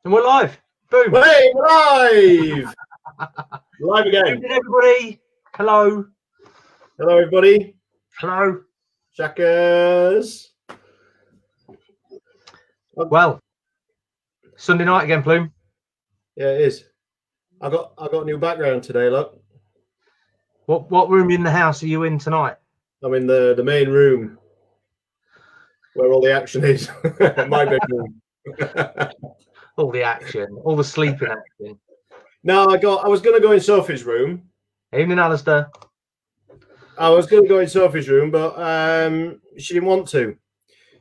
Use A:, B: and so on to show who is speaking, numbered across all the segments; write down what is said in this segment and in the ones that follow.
A: And we're live. Boom.
B: Hey, live! Live again.
A: Evening, everybody. Hello.
B: Hello, everybody.
A: Hello.
B: Shackers.
A: Well, Sunday night again, Plume.
B: Yeah, it is. I got a new background today, look.
A: What room in the house are you in tonight?
B: I'm in the main room where all the action is. My bedroom.
A: All the action, all the sleeping action.
B: No, I was gonna go in Sophie's room.
A: Evening, Alistair.
B: I was gonna go in Sophie's room, but she didn't want to.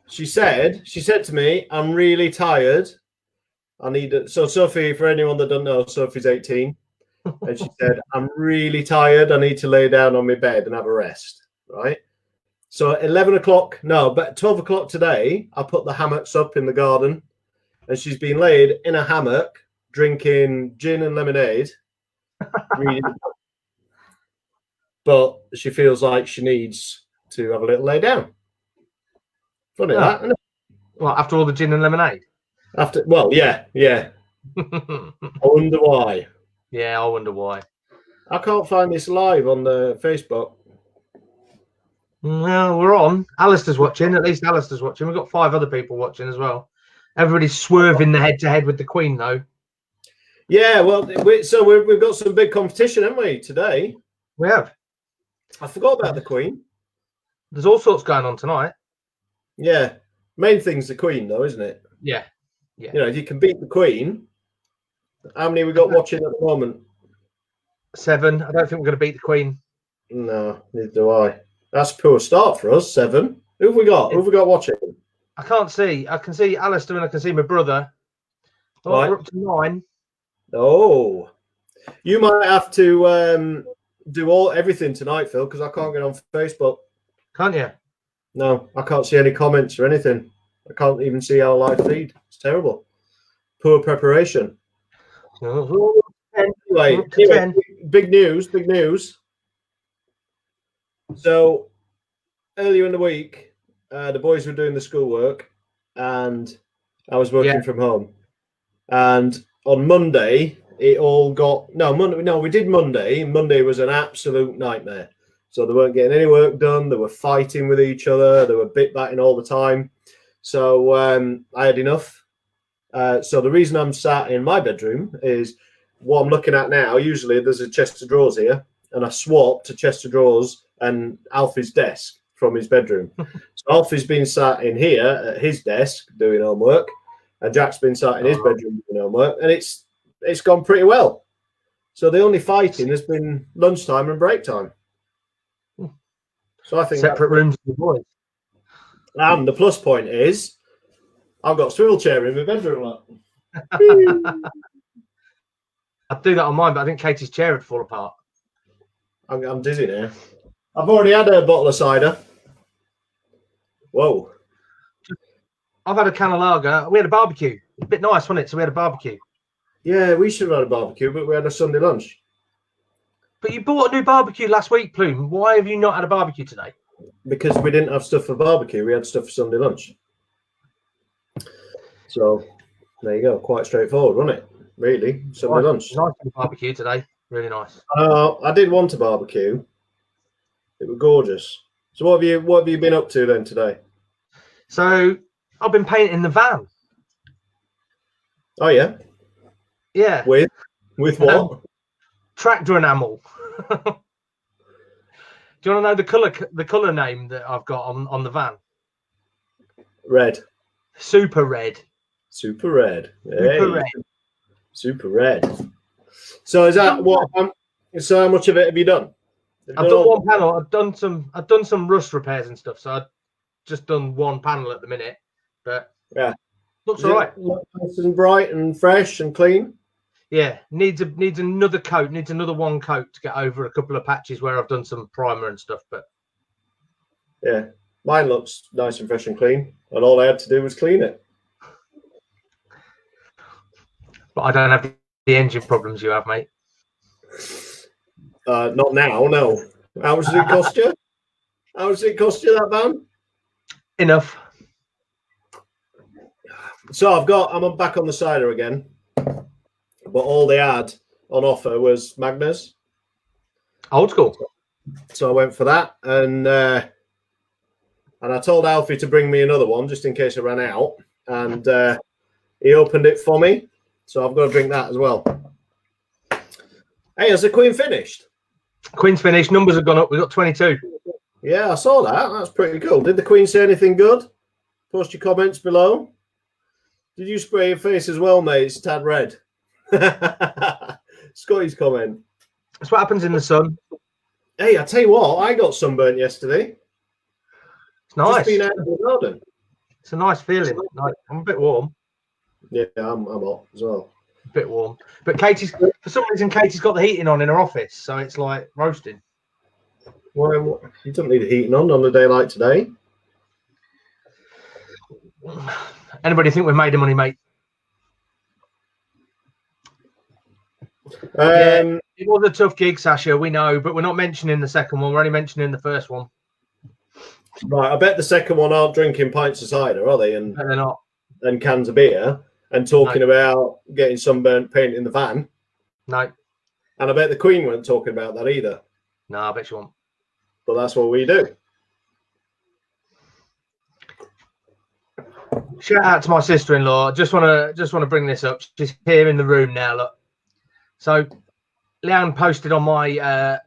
B: She said to me, I'm really tired. I need it. So Sophie, for anyone that doesn't know, Sophie's 18. And she said, I'm really tired. I need to lay down on my bed and have a rest. Right. So at 11 o'clock, no, but 12 o'clock today, I put the hammocks up in the garden. And she's been laid in a hammock, drinking gin and lemonade. But she feels like she needs to have a little lay down. Funny that, isn't it?
A: Well, after all the gin and lemonade?
B: Yeah. I wonder why.
A: Yeah, I wonder why.
B: I can't find this live on the Facebook.
A: Well, we're on. Alistair's watching. At least Alistair's watching. We've got 5 other people watching as well. Everybody's swerving the head-to-head with the Queen, though. Yeah,
B: well, we've got some big competition, haven't we, today?
A: We have.
B: I forgot about the Queen.
A: There's all sorts going on tonight.
B: Yeah. Main thing's the Queen, though, isn't it?
A: Yeah.
B: You know, if you can beat the Queen, how many we got watching at the moment?
A: 7. I don't think we're going to beat the Queen.
B: No, neither do I. That's a poor start for us, 7. Who have we got? Who have we got watching?
A: I can't see. I can see Alistair and I can see my brother. Oh, right. We're up to 9.
B: Oh. You might have to do everything tonight, Phil, because I can't get on Facebook.
A: Can't you?
B: No, I can't see any comments or anything. I can't even see our live feed. It's terrible. Poor preparation. Anyway, big news. So earlier in the week, the boys were doing the schoolwork and I was working from home. And on Monday, we did Monday. Monday was an absolute nightmare. So they weren't getting any work done. They were fighting with each other. They were bit-batting all the time. So I had enough. So the reason I'm sat in my bedroom is what I'm looking at now. Usually there's a chest of drawers here, and I swapped a chest of drawers and Alfie's desk from his bedroom. So Alfie's been sat in here at his desk doing homework, and Jack's been sat in his bedroom doing homework, and it's gone pretty well. So the only fighting has been lunchtime and break time. So I think
A: separate rooms for the boys.
B: And the plus point is I've got a swivel chair in my bedroom.
A: I'd do that on mine, but I think Katie's chair would fall apart.
B: I'm dizzy now. I've already had a bottle of cider. Whoa.
A: I've had a can of lager. We had a barbecue. A bit nice, wasn't it? So we had a barbecue.
B: Yeah, we should have had a barbecue, but we had a Sunday lunch.
A: But you bought a new barbecue last week, Plume. Why have you not had a barbecue today?
B: Because we didn't have stuff for barbecue. We had stuff for Sunday lunch. So there you go. Quite straightforward, wasn't it? Really, Sunday lunch.
A: Nice barbecue today. Really nice.
B: I did want a barbecue. It was gorgeous. So what have you been up to then today?
A: So I've been painting the van.
B: Oh yeah.
A: Yeah.
B: With what?
A: Tractor enamel. Do you want to know the colour name that I've got on the van?
B: Red.
A: Super red.
B: Super red.
A: Hey. Super red.
B: Super red. So is that what? So how much of it have you done?
A: I've done one panel. I've done some rust repairs and stuff. So I've just done one panel at the minute, but
B: yeah,
A: looks all right.
B: Nice and bright and fresh and clean.
A: Yeah, needs another coat. Needs another one coat to get over a couple of patches where I've done some primer and stuff. But
B: yeah, mine looks nice and fresh and clean, and all I had to do was clean it.
A: But I don't have the engine problems you have, mate.
B: Not now, no. How much did it cost you? How much did it cost you, that van?
A: Enough.
B: So I'm back on the cider again. but all they had on offer was Magners.
A: Old school.
B: So I went for that, and I told Alfie to bring me another one just in case I ran out, and he opened it for me, so I've got to drink that as well. Hey, has the Queen finished?
A: Queen's finished. Numbers have gone up. We've got 22.
B: Yeah, I saw that. That's pretty cool. Did the Queen say anything good? Post your comments below. Did you spray your face as well, mate? It's tad red. Scotty's comment.
A: That's what happens in the sun.
B: Hey, I tell you what, I got sunburnt yesterday.
A: It's nice.
B: Just been out of the garden.
A: It's a nice feeling. I'm a bit warm.
B: Yeah, I'm hot as well.
A: A bit warm. But for some reason, Katie's got the heating on in her office, so it's like roasting.
B: Well, you don't need the heating on a day like today.
A: Anybody think we've made the money, mate? Yeah, it was a tough gig, Sasha, we know, but we're not mentioning the second one. We're only mentioning the first one.
B: Right, I bet the second one aren't drinking pints of cider, are they? And
A: they're not.
B: And cans of beer and talking about getting sunburnt paint in the van.
A: No.
B: And I bet the Queen weren't talking about that either.
A: No, I bet she won't.
B: But that's what we do.
A: Shout out to my sister-in-law. Just want to bring this up. She's here in the room now. Look. So, Leanne posted on my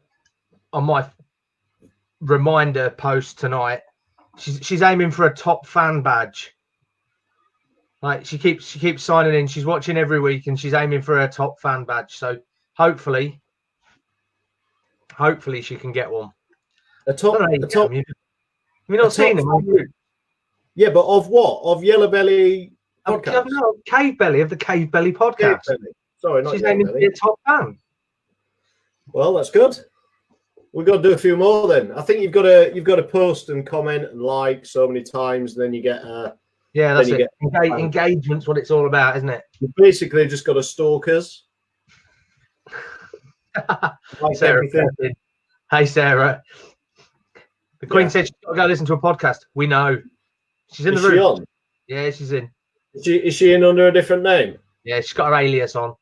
A: reminder post tonight. She's aiming for a top fan badge. Like she keeps signing in. She's watching every week, and she's aiming for a top fan badge. So hopefully she can get one. Have you not seen them?
B: Yeah, but of what? Of Yellow Belly podcast?
A: No, Cavebelly of the Cavebelly podcast.
B: Cavebelly. Sorry, not
A: she's aiming to be a top fan.
B: Well, that's good. We've got to do a few more then. I think you've got to post and comment and like so many times, and then you get
A: yeah, that's it. Engagement's what it's all about, isn't it?
B: You basically just got to stalk us.
A: Like Sarah, hey, Sarah. The Queen said she's got to go listen to a podcast. We know. She's in the room.
B: She on?
A: Yeah, she's in.
B: Is she in under a different name?
A: Yeah, she's got her alias on.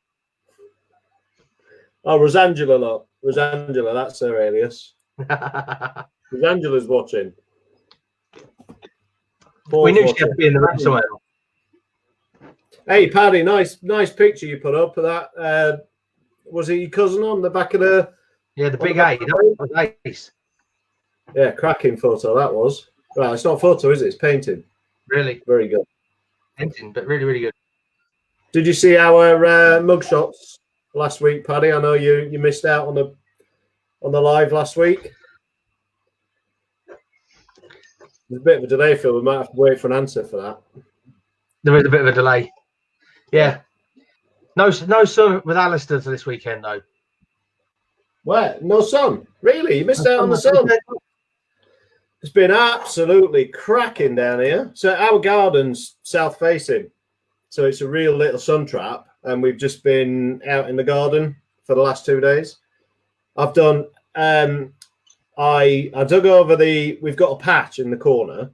B: Oh, Rosangela, look. Rosangela, that's her alias. Rosangela's watching.
A: We knew she had to be in the room somewhere.
B: Hey, Paddy, nice picture you put up of that. Was it your cousin on the back of the...
A: Yeah, the big A. That was Ace.
B: Yeah, cracking photo that was. Right, it's not a photo, is it? It's painting. Really? Very good.
A: Painting, but really, really good.
B: Did you see our mugshots last week, Paddy? I know you missed out on the live last week. There's a bit of a delay, Phil. We might have to wait for an answer for that.
A: There is a bit of a delay. Yeah. No sun with Alistair this weekend, though.
B: What? No sun? Really? You missed out on the sun? It's been absolutely cracking down here. So our garden's south facing. So it's a real little sun trap. And we've just been out in the garden for the last 2 days. I've done... I dug over we've got a patch in the corner, and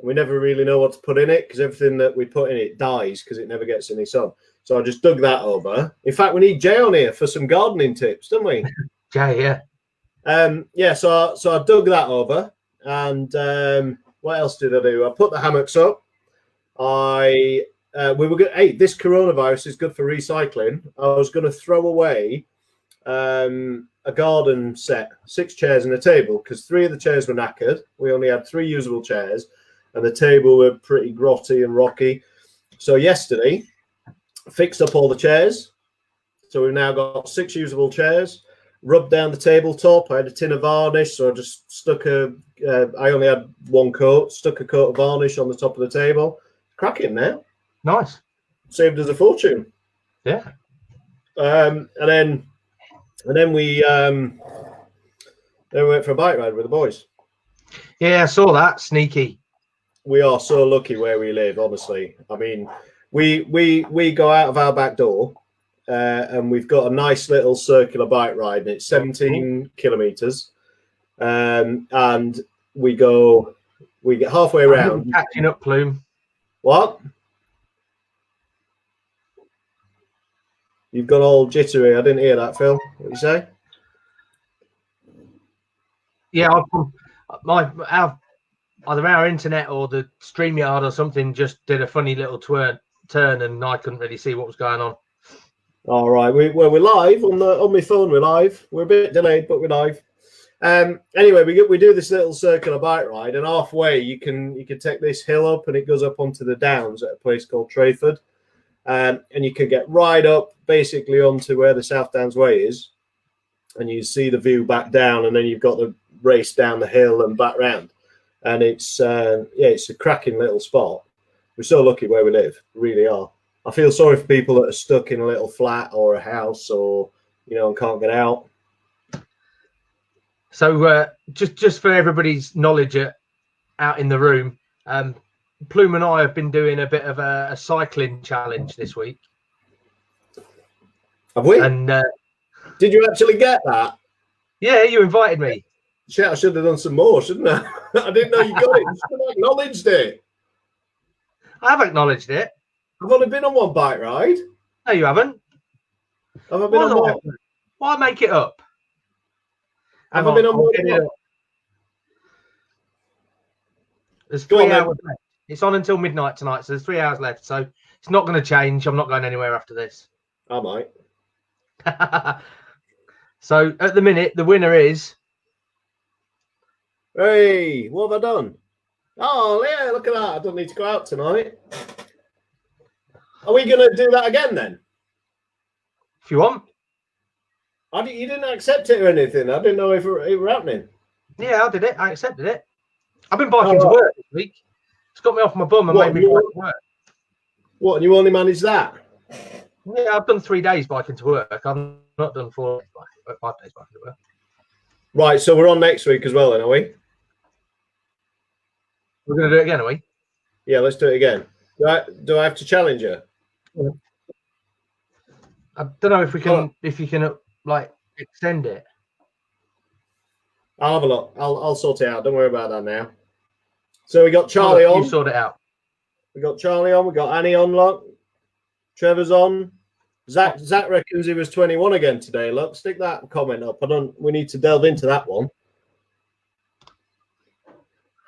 B: we never really know what to put in it because everything that we put in it dies because it never gets any sun. So I just dug that over. In fact, we need Jay on here for some gardening tips, don't we?
A: Jay, yeah.
B: So I dug that over, and what else did I do? I put the hammocks up. We were good. Hey, this coronavirus is good for recycling. I was going to throw away a garden set, 6 chairs and a table, because 3 of the chairs were knackered. We only had 3 usable chairs, and the table were pretty grotty and rocky. So yesterday, fixed up all the chairs. So we've now got 6 usable chairs. Rubbed down the tabletop. I had a tin of varnish, so I just stuck I only had 1 coat, stuck a coat of varnish on the top of the table. Cracking now.
A: Nice.
B: Saved us a fortune.
A: Yeah.
B: And then we went for a bike ride with the boys.
A: Yeah, I saw that. Sneaky.
B: We are so lucky where we live, honestly. I mean, we go out of our back door and we've got a nice little circular bike ride, and it's 17 kilometers. And we get halfway around.
A: Catching up, Plume.
B: What? You've got all jittery. I didn't hear that, Phil. What you say?
A: Yeah, either our internet or the StreamYard or something just did a funny little turn, and I couldn't really see what was going on.
B: All right, we're live on my phone. We're live. We're a bit delayed, but we're live. Anyway, we do this little circular bike ride, and halfway you can take this hill up, and it goes up onto the downs at a place called Trayford, and you can get right up basically onto where the South Downs Way is, and you see the view back down, and then you've got the race down the hill and back round, and it's a cracking little spot. We're so lucky where we live, we really are. I feel sorry for people that are stuck in a little flat or a house, or and can't get out.
A: So just for everybody's knowledge out in the room, Plume and I have been doing a bit of a cycling challenge this week.
B: Have we?
A: And
B: did you actually get that?
A: Yeah, you invited me.
B: Shit, I should have done some more, shouldn't I? I didn't know you got it. You should have acknowledged it.
A: I have acknowledged it.
B: I've only been on one bike ride.
A: No, you haven't.
B: Have I been on one?
A: Why make it up?
B: Have I been on one?
A: There's 3 hours left. It's on until midnight tonight, so there's 3 hours left. So it's not going to change. I'm not going anywhere after this.
B: I might.
A: So at the minute, the winner is.
B: Hey, what have I done? Oh, yeah, look at that. I don't need to go out tonight. Are we going to do that again then?
A: If you want.
B: You didn't accept it or anything. I didn't know if it were happening.
A: Yeah, I did it. I accepted it. I've been biking to work this week. It's got me off my bum and made me bike to work.
B: What, and you only managed that?
A: Yeah, I've done 3 days biking to work. I've not done 5 days biking to work.
B: Right, so we're on next week as well then, are we?
A: We're going to do it again, are we?
B: Yeah, let's do it again. Do I have to challenge you?
A: Yeah. I don't know if we can, if you can like extend it.
B: I'll have a look. I'll sort it out. Don't worry about that now. So we got Charlie on.
A: You sort it out. We
B: got Charlie on. We got Annie on. Look, Trevor's on. Zach reckons he was 21 again today. Look, stick that comment up. We need to delve into that one.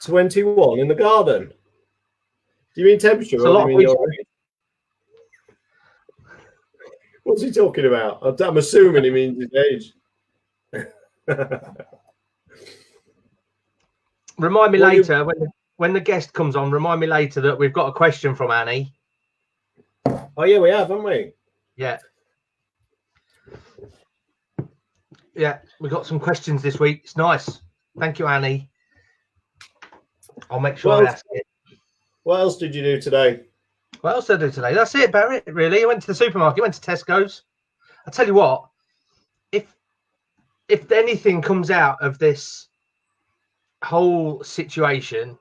B: 21 in the garden. Do you mean temperature? Or do you mean your age? What's he talking about? I'm assuming he means his age.
A: Remind me later when the guest comes on. Remind me later that we've got a question from Annie.
B: Oh yeah, we have, haven't we?
A: Yeah. Yeah, we got some questions this week. It's nice. Thank you, Annie. I'll make sure I ask it. What
B: else did you do today?
A: What else did I do today? That's it, Barry. Really, I went to the supermarket. Went to Tesco's. I tell you what, if anything comes out of this whole situation,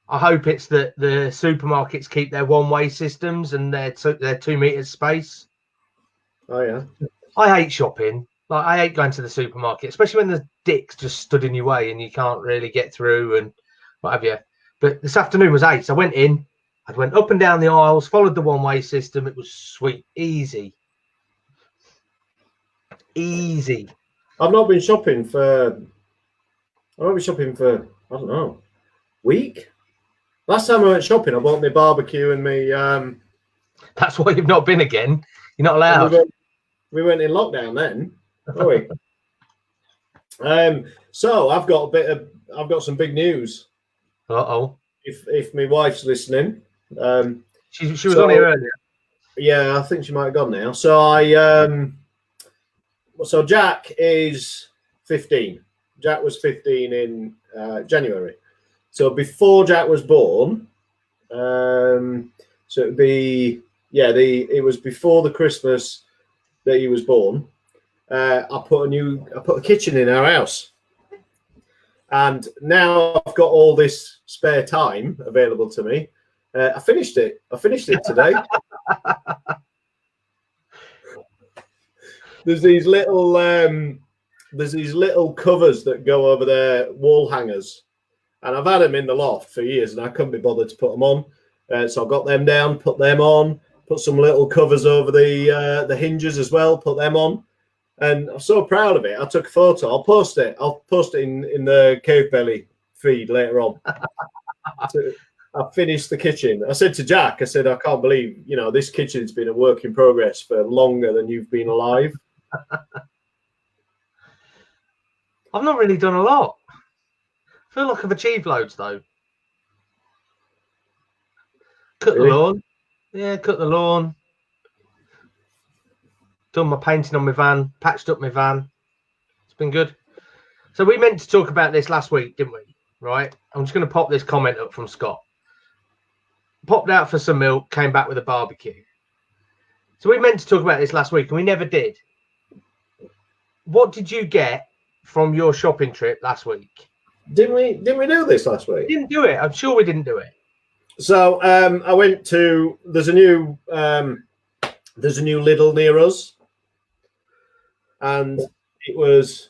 A: I hope it's that the supermarkets keep their one-way systems and their 2 meters space.
B: Oh yeah.
A: I hate shopping. Like I hate going to the supermarket, especially when the dicks just stood in your way and you can't really get through and what have you. But this afternoon was 8, so I went in. I went up and down the aisles, followed the one-way system. It was sweet, easy.
B: I've not been shopping for. I don't know, week. Last time I went shopping, I bought my barbecue and my.
A: That's why you've not been again. You're not allowed.
B: We went in lockdown then, are we? So I've got some big news.
A: Uh-oh.
B: If my wife's listening.
A: She was on here earlier.
B: Yeah, I think she might have gone now. So Jack is 15. Jack was 15 in January. So before Jack was born, so it'd be it was before the Christmas that he was born. I put a kitchen in our house, and now I've got all this spare time available to me. I finished it today. There's these little covers that go over their wall hangers, and I've had them in the loft for years, and I couldn't be bothered to put them on. So I got them down, put them on, put some little covers over the hinges as well, put them on. And I'm so proud of it. I took a photo. I'll post it. I'll post it in the Cavebelly feed later on. I finished the kitchen. I said to Jack, I said, I can't believe, this kitchen's been a work in progress for longer than you've been alive.
A: I've not really done a lot. I feel like I've achieved loads, though. Cut the lawn. Yeah, cut the lawn. Done my painting on my van. Patched up my van. It's been good. So we meant to talk about this last week, didn't we? Right? I'm just going to pop this comment up from Scott. Popped out for some milk, came back with a barbecue. So we meant to talk about this last week, and we never did. What did you get from your shopping trip last week?
B: Didn't we do this last week?
A: We didn't do it. I'm sure we didn't do it.
B: So I went to there's a new Lidl near us, and it was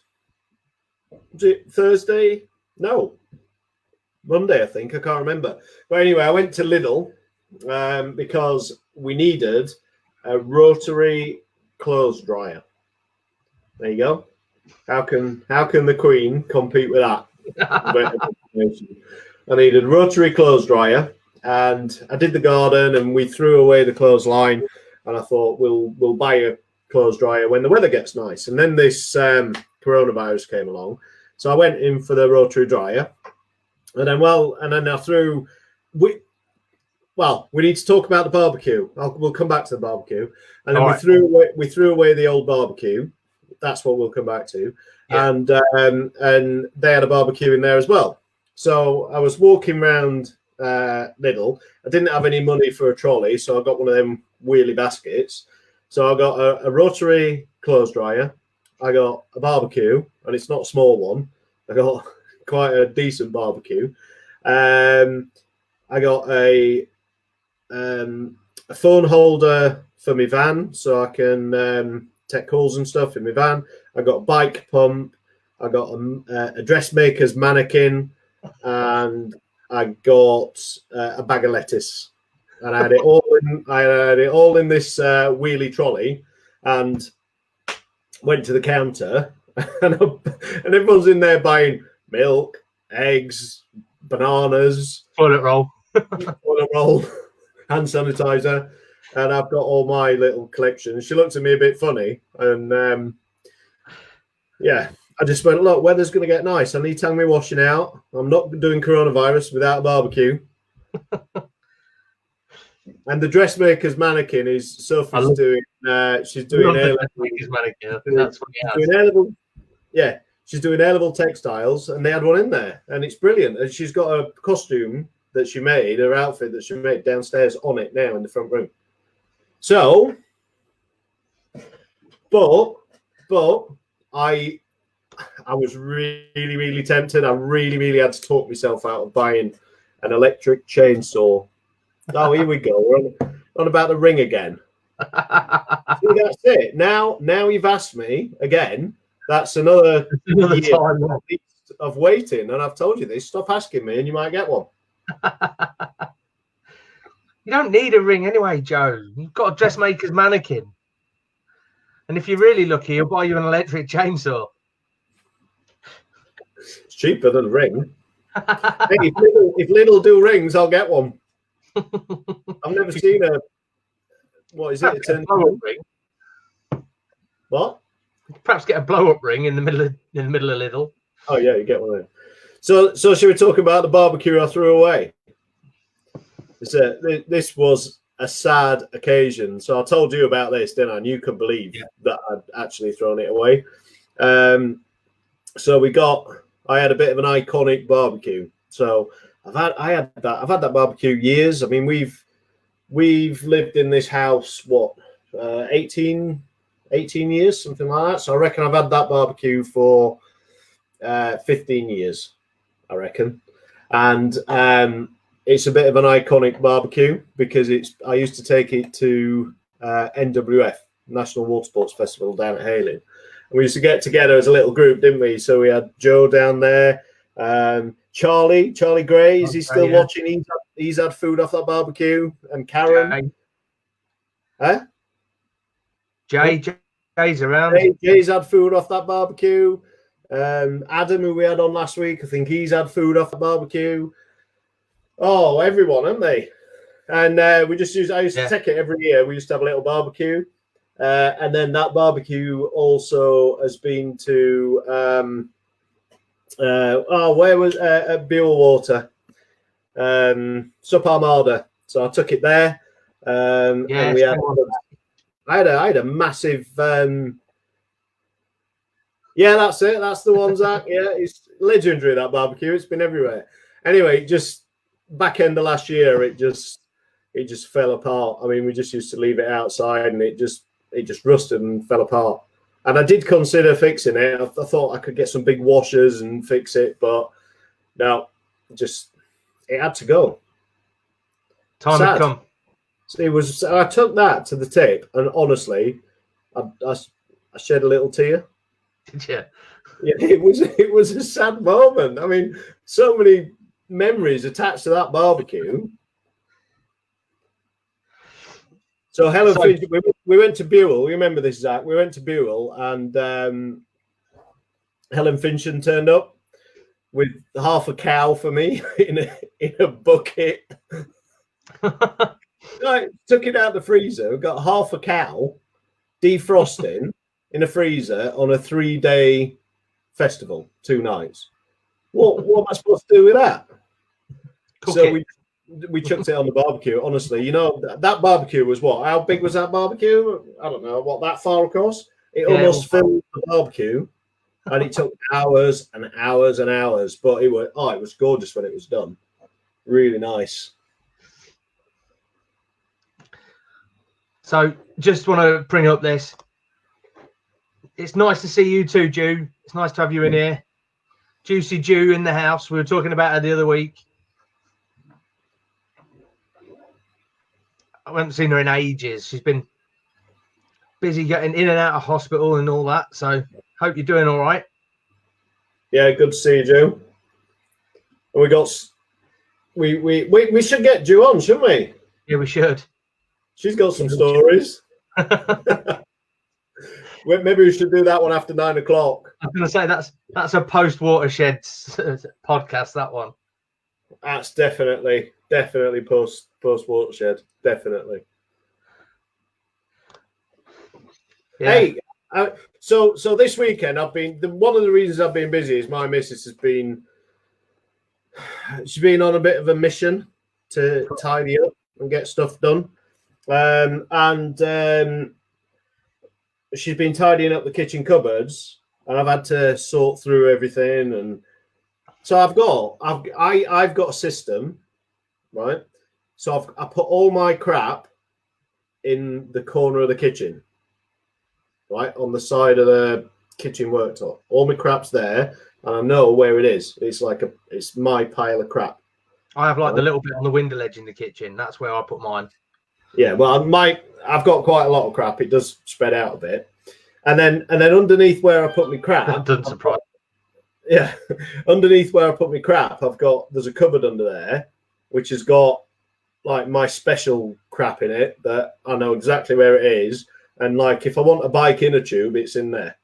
B: it Thursday? No, Monday, I think. I can't remember. But anyway, I went to Lidl because we needed a rotary clothes dryer. There you go. How can the Queen compete with that? I needed a rotary clothes dryer, and I did the garden, and we threw away the clothesline, and I thought we'll buy a clothes dryer when the weather gets nice. And then this coronavirus came along, so I went in for the rotary dryer, and then I threw. We need to talk about the barbecue. We'll come back to the barbecue, and then we threw away the old barbecue. That's what we'll come back to. Yeah. And they had a barbecue in there as well. So I was walking around Lidl. I didn't have any money for a trolley, so I got one of them wheelie baskets. So I got a rotary clothes dryer. I got a barbecue, and it's not a small one. I got quite a decent barbecue. I got a phone holder for my van, so I can take calls and stuff in my van. I got a bike pump. I got a dressmaker's mannequin, and I got a bag of lettuce. And I had it all in this wheelie trolley, and went to the counter, and everyone's in there buying milk, eggs, bananas,
A: toilet roll,
B: hand sanitizer. And I've got all my little collection. She looked at me a bit funny. And I just went, look, weather's going to get nice. I need to hang me washing out. I'm not doing coronavirus without a barbecue. And the dressmaker's mannequin is Sophie's doing. She's doing
A: dressmaker's mannequin. I think that's what
B: she's doing A-level textiles, and they had one in there, and it's brilliant. And she's got a costume that she made, her outfit that she made downstairs on it now in the front room. So, but I was really, really tempted. I really had to talk myself out of buying an electric chainsaw. Oh, here we go. We're on about the ring again. See, that's it. Now you've asked me again. That's another year
A: time
B: of waiting. And I've told you this. Stop asking me, and you might get one.
A: You don't need a ring anyway, Joe. You've got a dressmaker's mannequin. And if you're really lucky, he'll buy you an electric chainsaw.
B: It's cheaper than a ring. Hey, if Lidl do rings, I'll get one. I've never seen a... What is it?
A: A blow-up ring.
B: What?
A: Perhaps get a blow-up ring in the middle of Lidl.
B: Oh, yeah, you get one there. So should we talk about the barbecue I threw away? This was a sad occasion. So I told you about this, didn't I? And you could believe that I'd actually thrown it away. So I had a bit of an iconic barbecue. So I've had that barbecue years. I mean, we've lived in this house 18 years, something like that. So I reckon I've had that barbecue for 15 years, I reckon. And it's a bit of an iconic barbecue because I used to take it to NWF, National Water Sports Festival, down at Hayling. And we used to get together as a little group, didn't we? So we had Joe down there, Charlie Gray, is he still watching? He's had food off that barbecue, and Karen. Huh?
A: Jay's around.
B: Jay's had food off that barbecue. Adam, who we had on last week, I think he's had food off the barbecue. Oh, everyone, haven't they? And I used to take it every year. We used to have a little barbecue. And then that barbecue also has been to where was at Beerwater, Sup Armada. So I took it there. And we had I had a massive yeah, that's it. That's the one, Zach. Yeah, it's legendary, that barbecue. It's been everywhere. Anyway, just back end of last year, it just fell apart. I mean, we just used to leave it outside, and it just rusted and fell apart. And I did consider fixing it. I thought I could get some big washers and fix it, but no, it had to go.
A: Time had come.
B: So I took that to the tip, and honestly, I shed a little tear.
A: Yeah.
B: Yeah, it was a sad moment. I mean, so many memories attached to that barbecue. So Helen Finch, we went to Buell. You remember this, Zach? We went to Buell, and Helen Finchon turned up with half a cow for me in a bucket. I took it out the freezer. Got half a cow defrosting in a freezer on a 3-day festival, 2 nights. What am I supposed to do with that? So we chucked it on the barbecue. Honestly, you know, that barbecue was what? How big was that barbecue? I don't know. What, that far across? It almost filled the barbecue, and it took hours and hours and hours. But it was gorgeous when it was done. Really nice.
A: So, just want to bring up this. It's nice to see you too, Jew. It's nice to have you in here. Juicy Jew in the house. We were talking about her the other week. I haven't seen her in ages. She's been busy getting in and out of hospital and all that. So, hope you're doing all right.
B: Yeah, good to see you, Jew. And we should get Jew on, shouldn't we?
A: Yeah, we should.
B: She's got some stories. Maybe we should do that one after 9 o'clock.
A: I was going to say that's a post-watershed podcast, that one.
B: That's definitely post-watershed. Definitely. Yeah. Hey, so this weekend one of the reasons I've been busy is my missus she's been on a bit of a mission to tidy up and get stuff done. She's been tidying up the kitchen cupboards, and I've had to sort through everything. And so I've got a system, right? So I put all my crap in the corner of the kitchen, right, on the side of the kitchen worktop. All my crap's there, and I know where it is. It's my pile of crap.
A: I have the little bit on the window ledge in the kitchen. That's where I put mine.
B: Yeah, well, I've got quite a lot of crap. It does spread out a bit, and then underneath where I put my crap,
A: that doesn't surprise.
B: Yeah, underneath where I put my crap, there's a cupboard under there, which has got like my special crap in it that I know exactly where it is, and like if I want a bike inner tube, it's in there,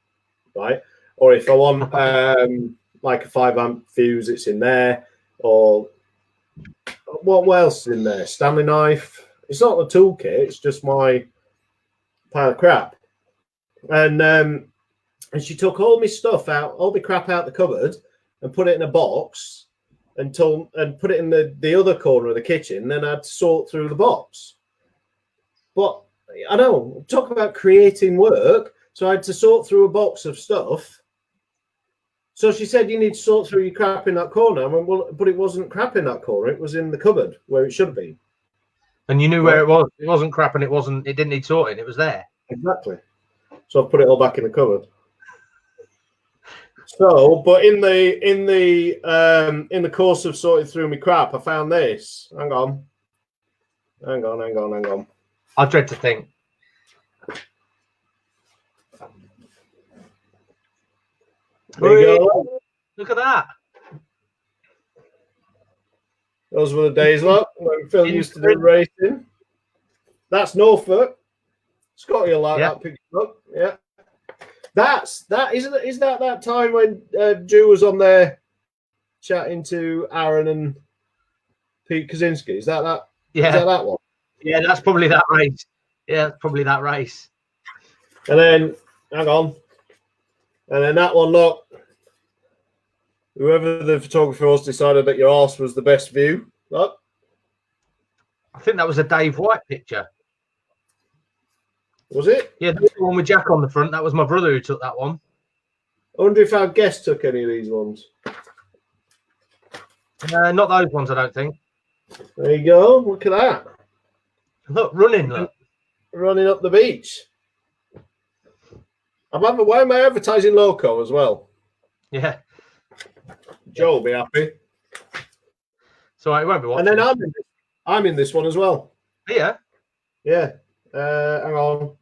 B: right? Or if I want like a 5-amp fuse, it's in there. Or what else is in there? Stanley knife. It's not a toolkit. It's just my pile of crap. And she took all my stuff out, all my crap out the cupboard, and put it in a box, and put it in the other corner of the kitchen. Then I had to sort through the box. But I know, talk about creating work. So I had to sort through a box of stuff. So she said, you need to sort through your crap in that corner. I went, well, but it wasn't crap in that corner. It was in the cupboard where it should have been.
A: And you knew where it was. It wasn't crap, and it didn't need sorting. It was there.
B: Exactly. So I put it all back in the cupboard. So, but in the course of sorting through my crap, I found this. Hang on.
A: I dread to think.
B: There you go.
A: Look at that.
B: Those were the days, look, when Phil used to do racing. That's Norfolk. Scotty will like that picture. Look, yeah. Is that time when Drew was on there chatting to Aaron and Pete Kaczynski? Is that that?
A: Yeah.
B: Is that one?
A: Yeah, that's probably that race. Yeah, that's probably that race.
B: And then, hang on. And then that one, look. Whoever the photographer was decided that your arse was the best view. Look.
A: I think that was a Dave White picture.
B: Was it?
A: Yeah, the one with Jack on the front. That was my brother who took that one.
B: I wonder if our guest took any of these ones.
A: Not those ones, I don't think.
B: There you go. Look at that.
A: Look, running, look.
B: Running up the beach. Why am I advertising Loco as well?
A: Yeah.
B: Joe will be happy.
A: So it won't be watching.
B: And then I'm in this one as well.
A: Yeah.
B: Yeah. Hang on.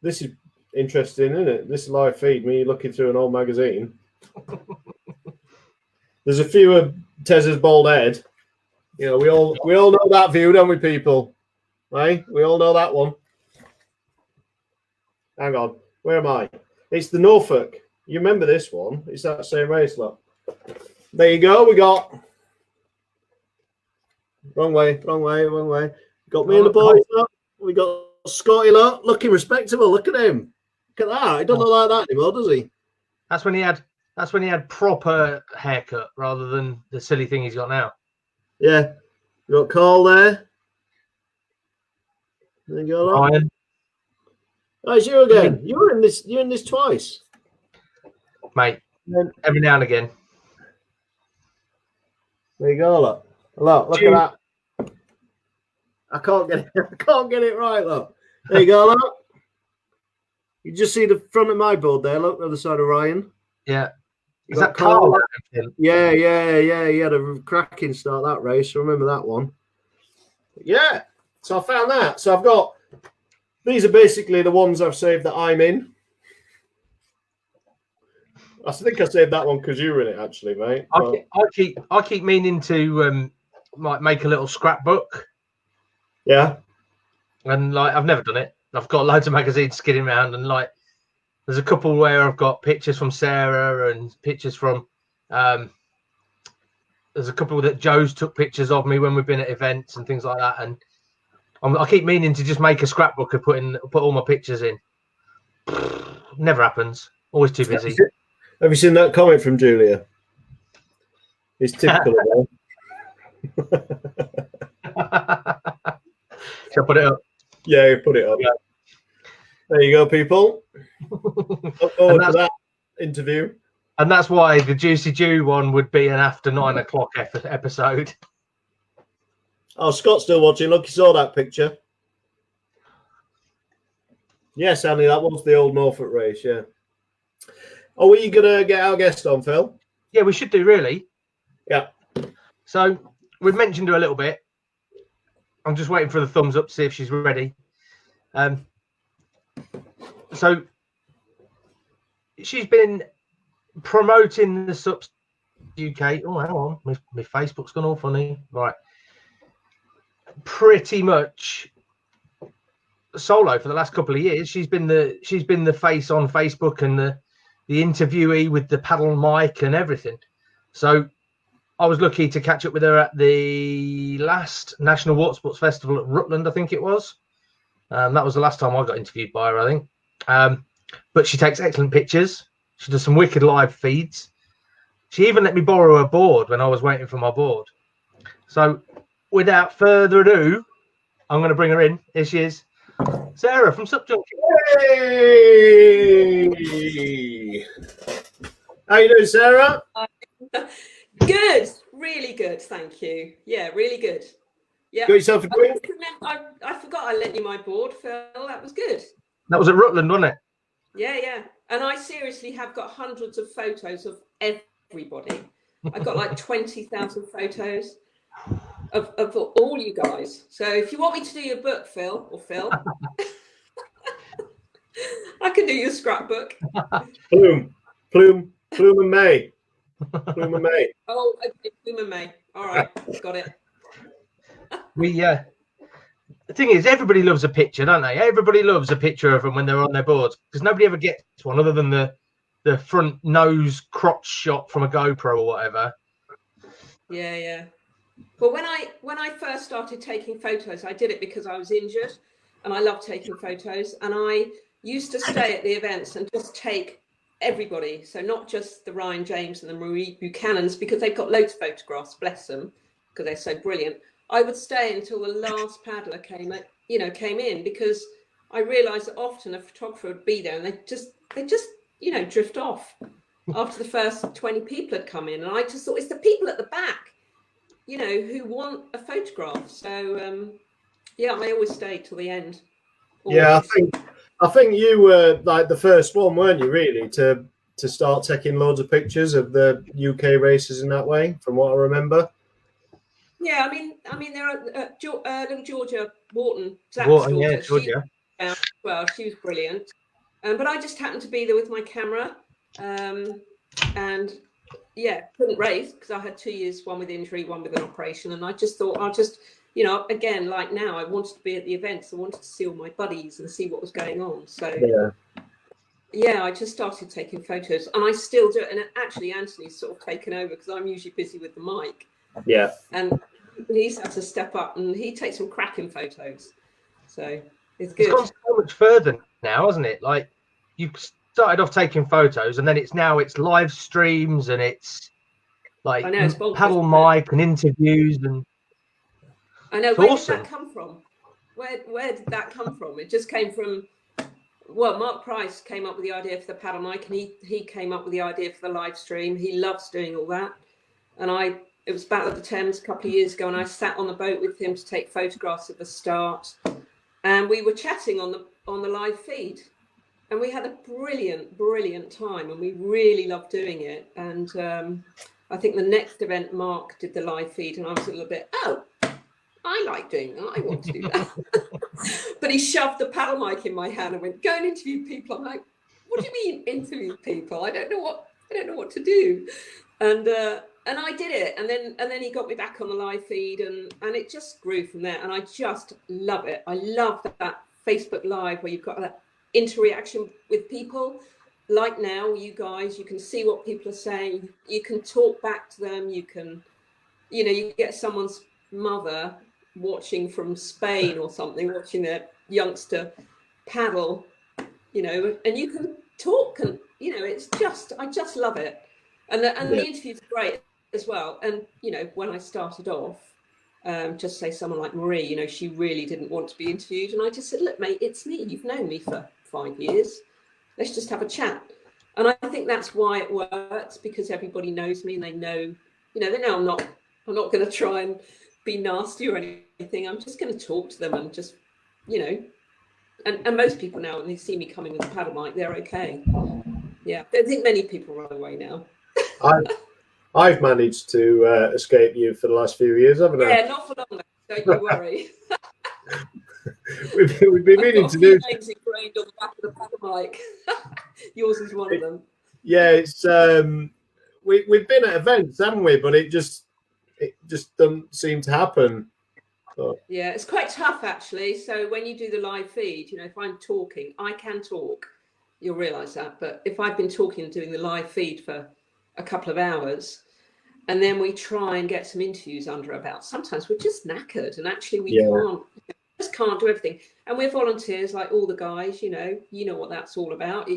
B: This is interesting, isn't it? This is live feed, me looking through an old magazine. There's a few of Tez's bald head. You know, we all know that view, don't we, people? Right? We all know that one. Hang on. Where am I? It's the Norfolk. You remember this one? It's that same race, look. There you go. We got wrong way. Got me and the boys up. We got Scotty looking respectable. Look at him. Look at that. He doesn't look like that anymore, does he?
A: That's when he had proper haircut rather than the silly thing he's got now.
B: Yeah. You got Carl there. There you go.
A: Ryan.
B: Oh, it's you again. You're in this twice.
A: Mate. Every now and again.
B: There you go, look. Look at that. I can't get it right, look. There you go, look. You just see the front of my board there, look, the other side of Ryan.
A: Yeah.
B: You
A: Is that Carl?
B: Yeah. He had a cracking start that race. I remember that one. Yeah. So I found that. So I've got these are basically the ones I've saved that I'm in. I think I saved that one because you were in it, actually, mate.
A: I keep meaning to make a little scrapbook.
B: Yeah.
A: And I've never done it. I've got loads of magazines skidding around, and there's a couple where I've got pictures from Sarah and pictures from. There's a couple that Joe's took pictures of me when we've been at events and things like that, and I keep meaning to just make a scrapbook and put all my pictures in. Never happens. Always too busy.
B: Have you seen that comment from Julia? It's typical of her.
A: Shall I put it up?
B: Yeah, put it up. Yeah. There you go, people. Look forward to that interview.
A: And that's why the Juicy Jew one would be an after 9 o'clock episode.
B: Oh, Scott's still watching. Look, you saw that picture. Yes, Annie, that was the old Norfolk race, yeah. Oh, are you going to get our guest on, Phil?
A: Yeah, we should do, really.
B: Yeah.
A: So we've mentioned her a little bit. I'm just waiting for the thumbs up to see if she's ready. So she's been promoting the SUPs UK. Oh, hang on. My Facebook's gone all funny. Right. Pretty much solo for the last couple of years. She's been the face on Facebook and the interviewee with the paddle mic and everything. So I was lucky to catch up with her at the last National Water Sports Festival at Rutland, I think it was. That was the last time I got interviewed by her, I think. But she takes excellent pictures. She does some wicked live feeds. She even let me borrow her board when I was waiting for my board. So without further ado, I'm going to bring her in. Here she is. Sarah from SUPJunkie.
B: Hey! How you doing, Sarah?
C: Good, really good, thank you. Yeah, really good. Yeah.
B: Got yourself a drink?
C: I forgot I lent you my board, Phil. That was good.
A: That was at Rutland, wasn't it?
C: Yeah. And I seriously have got hundreds of photos of everybody. I've got like 20,000 photos of all you guys. So if you want me to do your book, Phil, I can do your scrapbook.
B: Plume and May. Plume and May.
C: Oh, okay, Plume and May. All right, got it.
A: the thing is, everybody loves a picture, don't they? Everybody loves a picture of them when they're on their boards, because nobody ever gets one other than the front nose crotch shot from a GoPro or whatever.
C: Yeah, yeah. But when I first started taking photos, I did it because I was injured, and I love taking photos. And I used to stay at the events and just take everybody, so not just the Ryan James and the Marie Buchanans, because they've got loads of photographs, bless them, because they're so brilliant. I would stay until the last paddler came in, because I realised that often a photographer would be there and they just drift off after the first 20 people had come in, and I just thought it's the people at the back, who want a photograph. So yeah, I always stayed till the end. Always.
B: Yeah, I think you were like the first one, weren't you, really, to start taking loads of pictures of the UK races in that way, from what I remember.
C: Yeah, I mean, there are little Georgia Wharton, Zach's
A: Wharton,
C: daughter.
A: yeah, Georgia.
C: She was brilliant. But I just happened to be there with my camera, and yeah, couldn't race because I had 2 years, one with injury, one with an operation, and I just thought I'll just, again, like now, I wanted to be at the events. I wanted to see all my buddies and see what was going on. So yeah, I just started taking photos, and I still do it. And actually, Anthony's sort of taken over because I'm usually busy with the mic.
B: Yeah,
C: and he's had to step up, and he takes some cracking photos. So it's good.
A: It's gone so much further now, hasn't it? Like, you started off taking photos, and then it's live streams, and it's like paddle mic and interviews, and
C: I know. Where did that come from? Where did that come from? It just came from, well, Mark Price came up with the idea for the paddle mic, and he came up with the idea for the live stream. He loves doing all that, and it was Battle of the Thames a couple of years ago, and I sat on the boat with him to take photographs at the start, and we were chatting on the live feed, and we had a brilliant time, and we really loved doing it. And I think the next event, Mark did the live feed, and I was a little bit, I like doing that, I want to do that. But he shoved the paddle mic in my hand and went, go and interview people. I'm like, what do you mean interview people? I don't know what to do. And I did it, and then he got me back on the live feed, and it just grew from there. And I just love it. I love that Facebook Live where you've got that interaction with people. Like now, you guys, you can see what people are saying. You can talk back to them. You can, you get someone's mother watching from Spain or something, watching their youngster paddle, and you can talk, and it's just, I just love it. And the interviews are great as well. And when I started off, just say someone like Marie, she really didn't want to be interviewed, and I just said, look, mate, it's me. You've known me for 5 years. Let's just have a chat. And I think that's why it works, because everybody knows me, and they know, they know I'm not going to try and be nasty or anything. I'm just going to talk to them and just, and most people now, when they see me coming with a paddle mic, they're okay. Yeah, I don't think many people run away now.
B: I've managed to escape you for the last few years, haven't I?
C: Yeah, not for long, don't you worry.
B: we've been meaning to do.
C: Names engraved on the back of the paddle mic. Yours is one of them.
B: Yeah, it's we've been at events, haven't we? But it just doesn't seem to happen. So.
C: Yeah, it's quite tough actually. So when you do the live feed, if I'm talking, I can talk. You'll realise that. But if I've been talking and doing the live feed for a couple of hours, and then we try and get some interviews under our belt, sometimes we're just knackered, and actually we can't do everything. And we're volunteers like all the guys, you know what that's all about.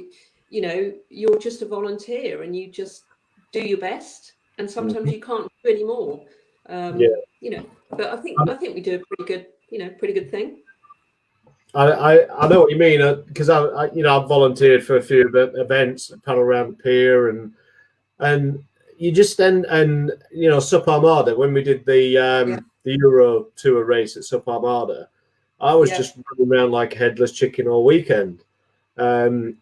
C: You're just a volunteer, and you just do your best, and sometimes you can't do any more. But I think we do a pretty good thing.
B: I know what you mean, because I've volunteered for a few events, paddle around the pier, and you just and SUP Armada, when we did the Euro Tour race at SUP Armada, I was just running around like a headless chicken all weekend. Because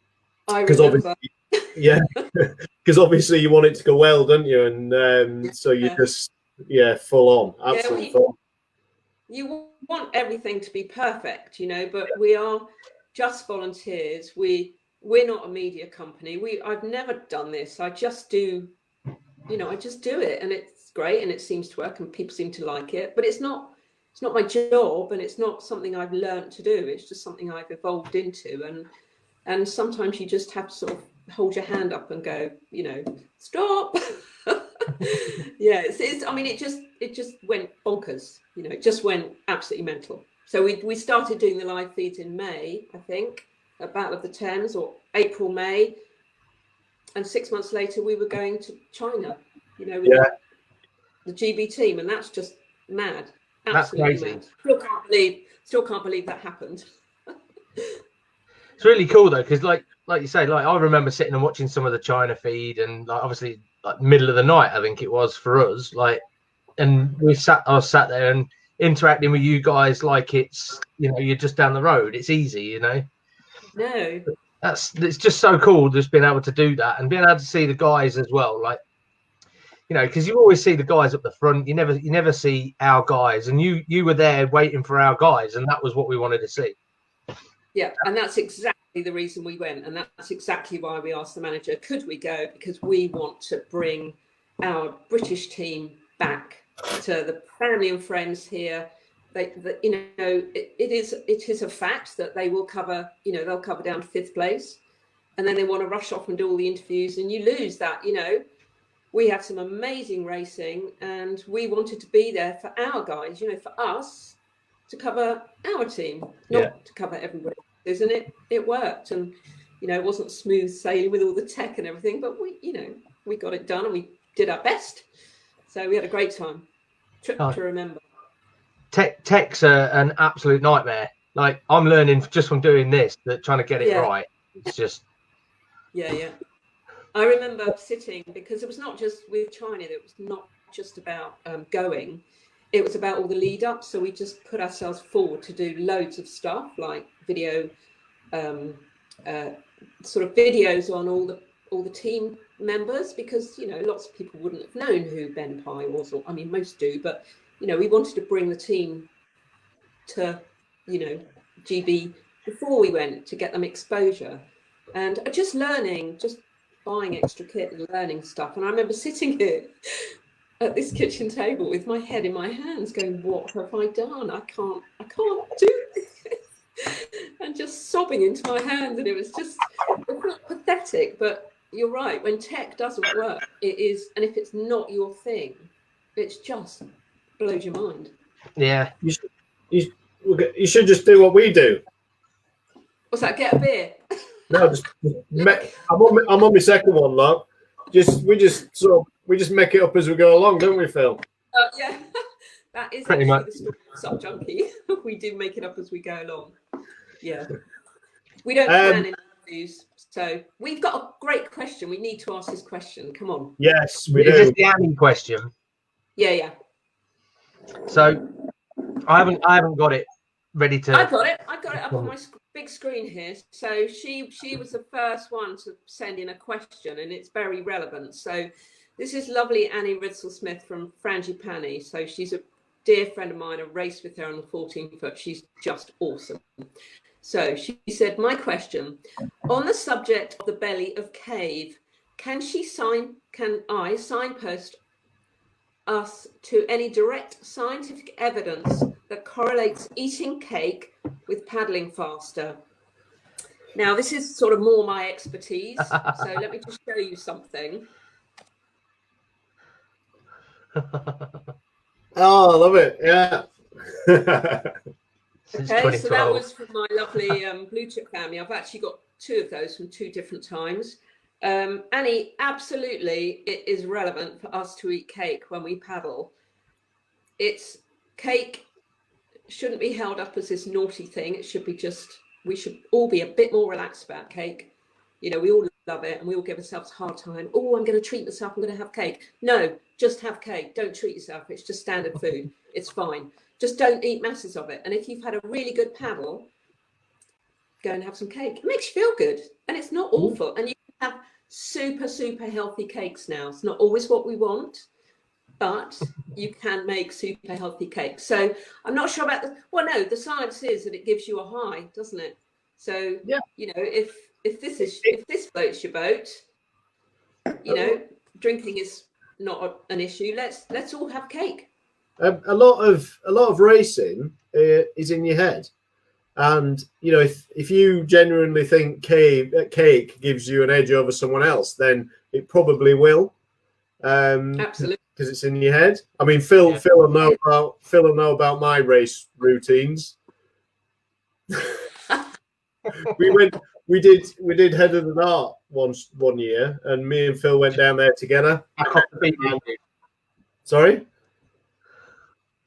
B: obviously you want it to go well, don't you? And so you just full on, absolutely full on.
C: You want everything to be perfect, but we are just volunteers. We're not a media company. I've never done this. I just do, I just do it, and it's great, and it seems to work, and people seem to like it. But it's not it's not my job, and it's not something I've learned to do. It's just something I've evolved into, and sometimes you just have to sort of hold your hand up and go, you know, stop. Yeah, I mean, it just went bonkers. You know, it just went absolutely mental. So we started doing the live feeds in May, I think, at Battle of the Thames, or April, May, and 6 months later we were going to China. You know, with the GB team, and that's just mad. Absolutely mad. Still can't believe that happened.
A: It's really cool though, because like you say, like I remember sitting and watching some of the China feed, and like obviously like middle of the night, I think it was for us, like, and I was sat there and interacting with you guys like it's, you know, you're just down the road. It's easy, you know.
C: No,
A: it's just so cool just being able to do that and being able to see the guys as well, like, you know, because you always see the guys up the front, you never see our guys, and you were there waiting for our guys, and that was what we wanted to see.
C: Yeah, and that's exactly the reason we went, and that's exactly why we asked the manager, could we go, because we want to bring our British team back to the family and friends here. You know, it is a fact that they will cover, you know, they'll cover down to 5th place, and then they want to rush off and do all the interviews, and you lose that. You know, we had some amazing racing, and we wanted to be there for our guys, you know, for us to cover our team, not to cover everybody, isn't it? It worked, and you know, it wasn't smooth sailing with all the tech and everything, but we got it done, and we did our best. So we had a great time. Trip to remember.
A: Tech's an absolute nightmare. Like, I'm learning just from doing this that trying to get it right. It's just
C: yeah. I remember sitting, because it was not just with China. It was not just about going. It was about all the lead up. So we just put ourselves forward to do loads of stuff like video, sort of videos on all the team members, because, you know, lots of people wouldn't have known who Ben Pye was, or I mean, most do, but you know, we wanted to bring the team to, you know, GB before we went, to get them exposure, and just learning, just buying extra kit and learning stuff. And I remember sitting here at this kitchen table with my head in my hands going, what have I done? I can't do this. And just sobbing into my hands. And it was not pathetic, but you're right. When tech doesn't work, it is, and if it's not your thing, it's just blows your mind.
A: Yeah.
B: You should just do what we do.
C: What's that? Get a beer?
B: No, I'm on my second one, love. We just make it up as we go along, don't we, Phil?
C: Yeah, that is
A: pretty much
C: the story of SUPJunkie. We do make it up as we go along. Yeah, we don't plan interviews. So we've got a great question. We need to ask this question. Come on.
B: Yes, we do.
A: Is this the Annie question?
C: Yeah.
A: So I haven't got it ready to.
C: I got it up on my big screen here. So she was the first one to send in a question, and it's very relevant. So this is lovely Annie Ridsell-Smith from Frangipani. So she's a dear friend of mine. I raced with her on the 14-foot. She's just awesome. So she said, my question, on the subject of the belly of Cave, can I signpost us to any direct scientific evidence that correlates eating cake with paddling faster? Now, this is sort of more my expertise, so let me just show you something.
B: Oh, I love it. Yeah.
C: Okay, so that was from my lovely blue chip family. I've actually got 2 of those from 2 different times. Annie, absolutely, it is relevant for us to eat cake when we paddle. Cake shouldn't be held up as this naughty thing. It should be we should all be a bit more relaxed about cake. You know, we all love it and we all give ourselves a hard time. Oh, I'm going to treat myself. I'm going to have cake. No, just have cake. Don't treat yourself. It's just standard food. It's fine. Just don't eat masses of it. And if you've had a really good paddle, go and have some cake. It makes you feel good and it's not awful. And you can have super, super healthy cakes now. It's not always what we want, but you can make super healthy cakes. So I'm not sure about the science is that it gives you a high, doesn't it? So, you know, if this floats your boat, you know, drinking is not an issue. Let's all have cake.
B: A lot of racing is in your head, and you know if you genuinely think cake gives you an edge over someone else, then it probably will.
C: Absolutely,
B: because it's in your head. I mean, Phil will know about my race routines. we did Head of the Dart one year, and me and Phil went down there together.
A: Back off the beetroot juice.
B: Sorry,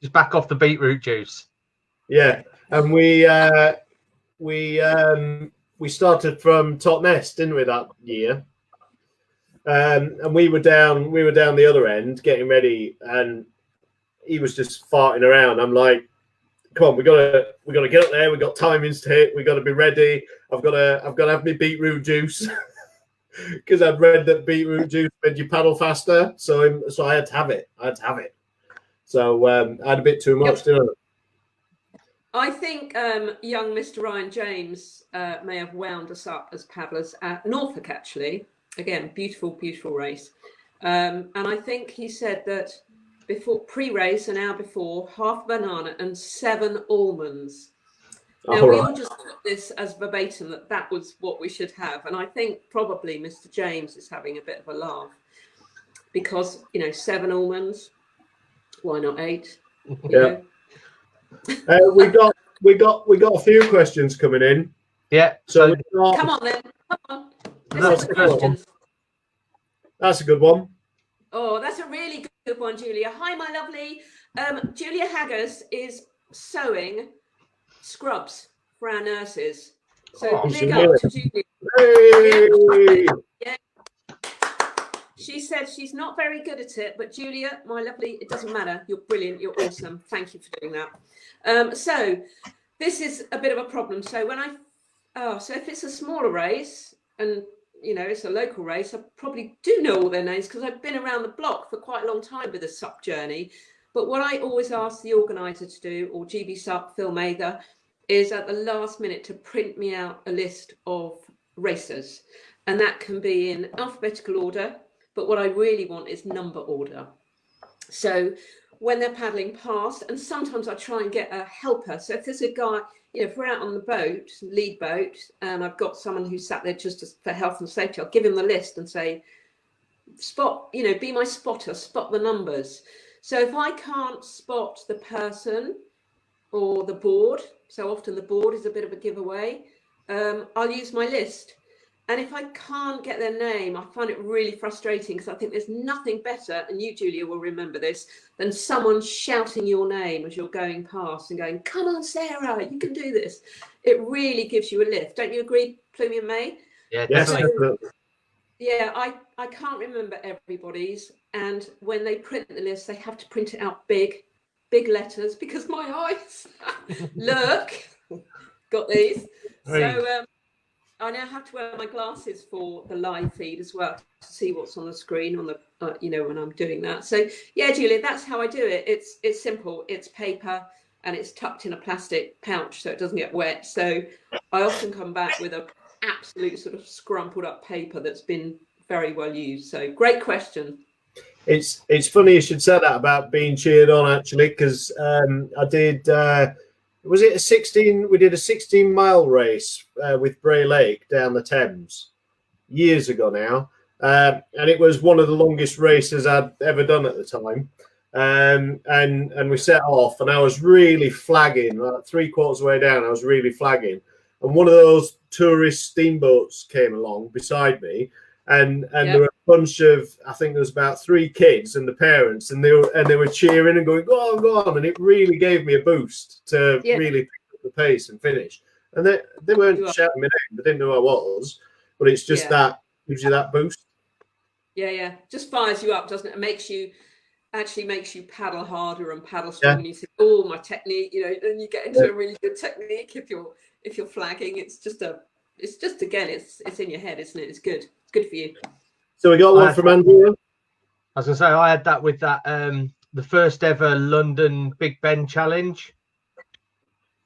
A: just back off the beetroot juice.
B: Yeah, and we started from Totnes, didn't we, that year? And we were down the other end getting ready, and he was just farting around. I'm like, come on, we gotta get up there. We got timings to hit. We got to be ready. I've got to have my beetroot juice because I'd read that beetroot juice made you paddle faster. So I had to have it. So I had a bit too much, didn't I?
C: I think young Mr. Ryan James may have wound us up as paddlers at Norfolk, actually. Again, beautiful, beautiful race. And I think he said that before pre-race, an hour before, half banana and 7 almonds. Now, we all just took this as verbatim that was what we should have. And I think probably Mr. James is having a bit of a laugh because, 7 almonds, why not 8?
B: Yeah. We got a few questions coming in.
A: Yeah.
C: So come on then. Come on.
B: That's a good one.
C: Oh, that's a really good one, Julia. Hi, my lovely. Julia Haggers is sewing scrubs for our nurses. So big up to Julia.
B: Hey!
C: Yeah. She said she's not very good at it, but Julia, my lovely, it doesn't matter. You're brilliant. You're awesome. Thank you for doing that. So this is a bit of a problem. So so if it's a smaller race and it's a local race, I probably do know all their names because I've been around the block for quite a long time with the SUP journey. But what I always ask the organizer to do, or GBSUP, Phil Mather, is at the last minute to print me out a list of racers. And that can be in alphabetical order. But what I really want is number order. So when they're paddling past, and sometimes I try and get a helper. So if there's a guy, if we're out on the boat, lead boat, and I've got someone who's sat there just for health and safety, I'll give him the list and say, spot, be my spotter, spot the numbers. So if I can't spot the person or the board, so often the board is a bit of a giveaway, I'll use my list. And if I can't get their name, I find it really frustrating because I think there's nothing better, and you, Julia, will remember this, than someone shouting your name as you're going past and going, come on, Sarah, you can do this. It really gives you a lift. Don't you agree, Plumie and May?
A: Yeah, definitely.
C: Yeah, I can't remember everybody's. And when they print the list, they have to print it out big letters because my eyes, look, got these. So I now have to wear my glasses for the live feed as well to see what's on the screen on the, when I'm doing that. So yeah, Julia, that's how I do it. It's simple. It's paper and it's tucked in a plastic pouch so it doesn't get wet. So I often come back with a absolute sort of scrumpled up paper that's been very well used. So great question.
B: It's funny you should say that about being cheered on, actually, because I did. Was it a 16? We did a 16-mile race with Bray Lake down the Thames years ago now, and it was one of the longest races I'd ever done at the time. And we set off, and I was really flagging. Like 3/4 of the way down, I was really flagging, and one of those tourist steamboats came along beside me, and there were a bunch of, I think there was about 3 kids and the parents, and they were cheering and going, go on, and it really gave me a boost to really pick up the pace and finish. And they weren't shouting my name, they didn't know who I was, but it's just that gives you that boost.
C: Yeah, just fires you up, doesn't it? It makes you paddle harder and paddle stronger. And you think, oh, my technique, and you get into a really good technique if you're flagging. It's in your head, isn't it? It's good. It's good for you.
B: So we got one from Andrew.
A: I was gonna say I had that with that the first ever London Big Ben challenge,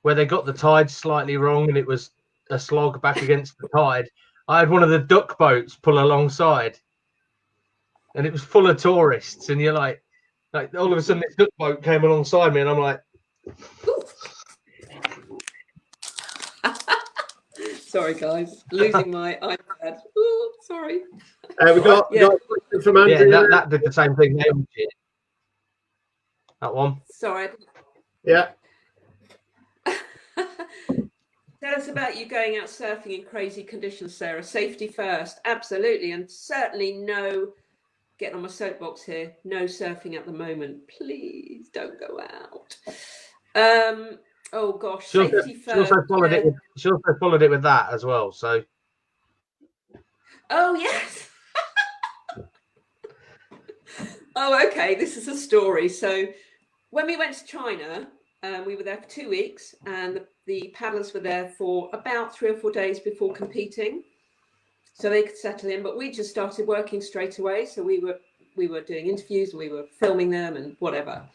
A: where they got the tide slightly wrong and it was a slog back against the tide. I had one of the duck boats pull alongside, and it was full of tourists, and you're like, Like all of a sudden, this duck boat came alongside me, and I'm like,
C: sorry, guys, losing my iPad. Ooh, sorry.
B: We got a question from Andrew.
A: yeah, that did the same thing. That one.
C: Sorry.
B: Yeah.
C: Tell us about you going out surfing in crazy conditions, Sarah. Safety first, absolutely, and certainly no. Getting on my soapbox here. No surfing at the moment. Please don't go out. Oh gosh, safety first.
A: She also followed it with that as well. So.
C: Oh yes. Oh, okay. This is a story. So, when we went to China, we were there for 2 weeks, and the paddlers were there for about 3 or 4 days before competing, so they could settle in. But we just started working straight away. So we were doing interviews, and we were filming them and whatever.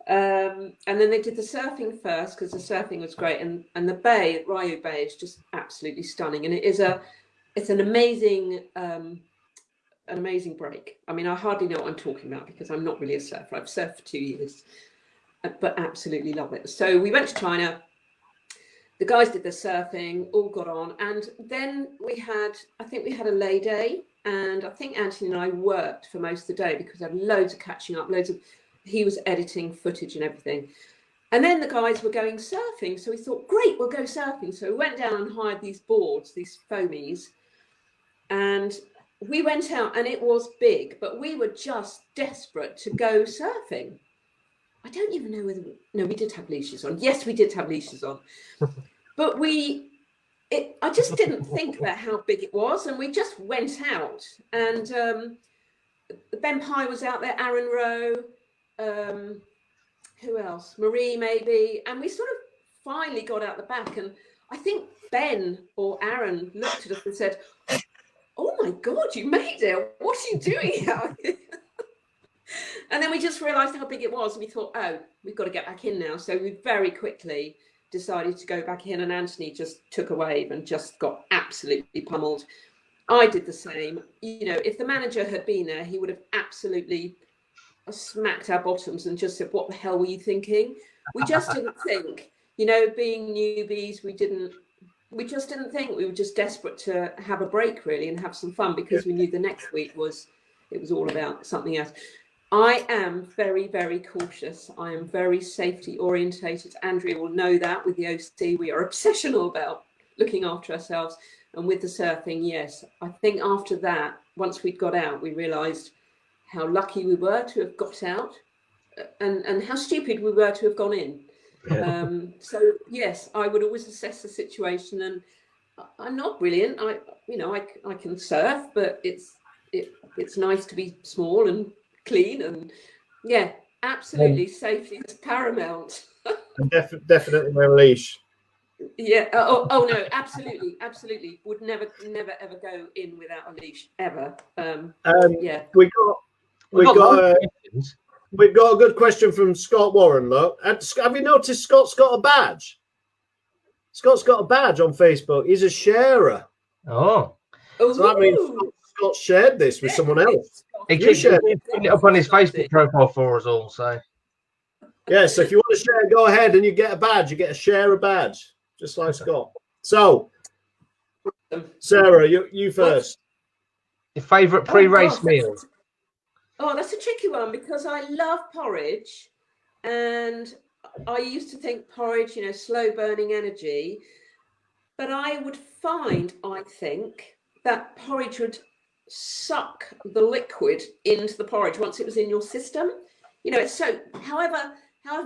C: And then they did the surfing first because the surfing was great, and the bay at Ryu Bay is just absolutely stunning, and it's an amazing break. I mean, I hardly know what I'm talking about because I'm not really a surfer. I've surfed for 2 years, but absolutely love it. So we went to China. The guys did the surfing, all got on, and then I think we had a lay day, and I think Anthony and I worked for most of the day because I had loads of catching up, he was editing footage and everything. And then the guys were going surfing, so we thought, great, we'll go surfing. So we went down and hired these boards, these foamies, and we went out, and it was big, but we were just desperate to go surfing. I don't even know no, we did have leashes on. Yes, we did have leashes on. But I just didn't think about how big it was, and we just went out. And Ben Pye was out there, Aaron Rowe, who else? Marie, maybe. And we sort of finally got out the back, and I think Ben or Aaron looked at us and said, "Oh my God, you made it. What are you doing out here?" And then we just realised how big it was, and we thought, oh, we've got to get back in now. So we very quickly decided to go back in, and Anthony just took a wave and just got absolutely pummeled. I did the same. You know, if the manager had been there, he would have absolutely smacked our bottoms and just said, what the hell were you thinking? We just didn't think, you know, being newbies, we just didn't think. We were just desperate to have a break, really, and have some fun, because we knew the next week it was all about something else. I am very, very cautious. I am very safety orientated. Andrea will know that with the OC. We are obsessional about looking after ourselves. And with the surfing, yes, I think after that, once we'd got out, we realised how lucky we were to have got out, and how stupid we were to have gone in. So yes, I would always assess the situation, and I'm not brilliant. I can surf, but it's nice to be small and clean, and yeah, absolutely, safety is paramount.
B: And definitely wear a leash.
C: Yeah. Oh no, absolutely. Would never ever go in without a leash ever. Yeah.
B: We've got a good question from Scott Warren. Look, have you noticed Scott's got a badge? Scott's got a badge on Facebook. He's a sharer.
A: Oh.
B: So that means Scott shared this with someone else.
A: He keeps putting it up on his Facebook profile for us all. So
B: yeah, so if you want to share, go ahead and you get a badge. You get a sharer badge, just like Scott. So, Sarah, you first.
A: Your favourite pre-race meal?
C: Oh, that's a tricky one, because I love porridge, and I used to think porridge, you know, slow burning energy, but I would find, I think, that porridge would suck the liquid into the porridge once it was in your system. You know, it's so, however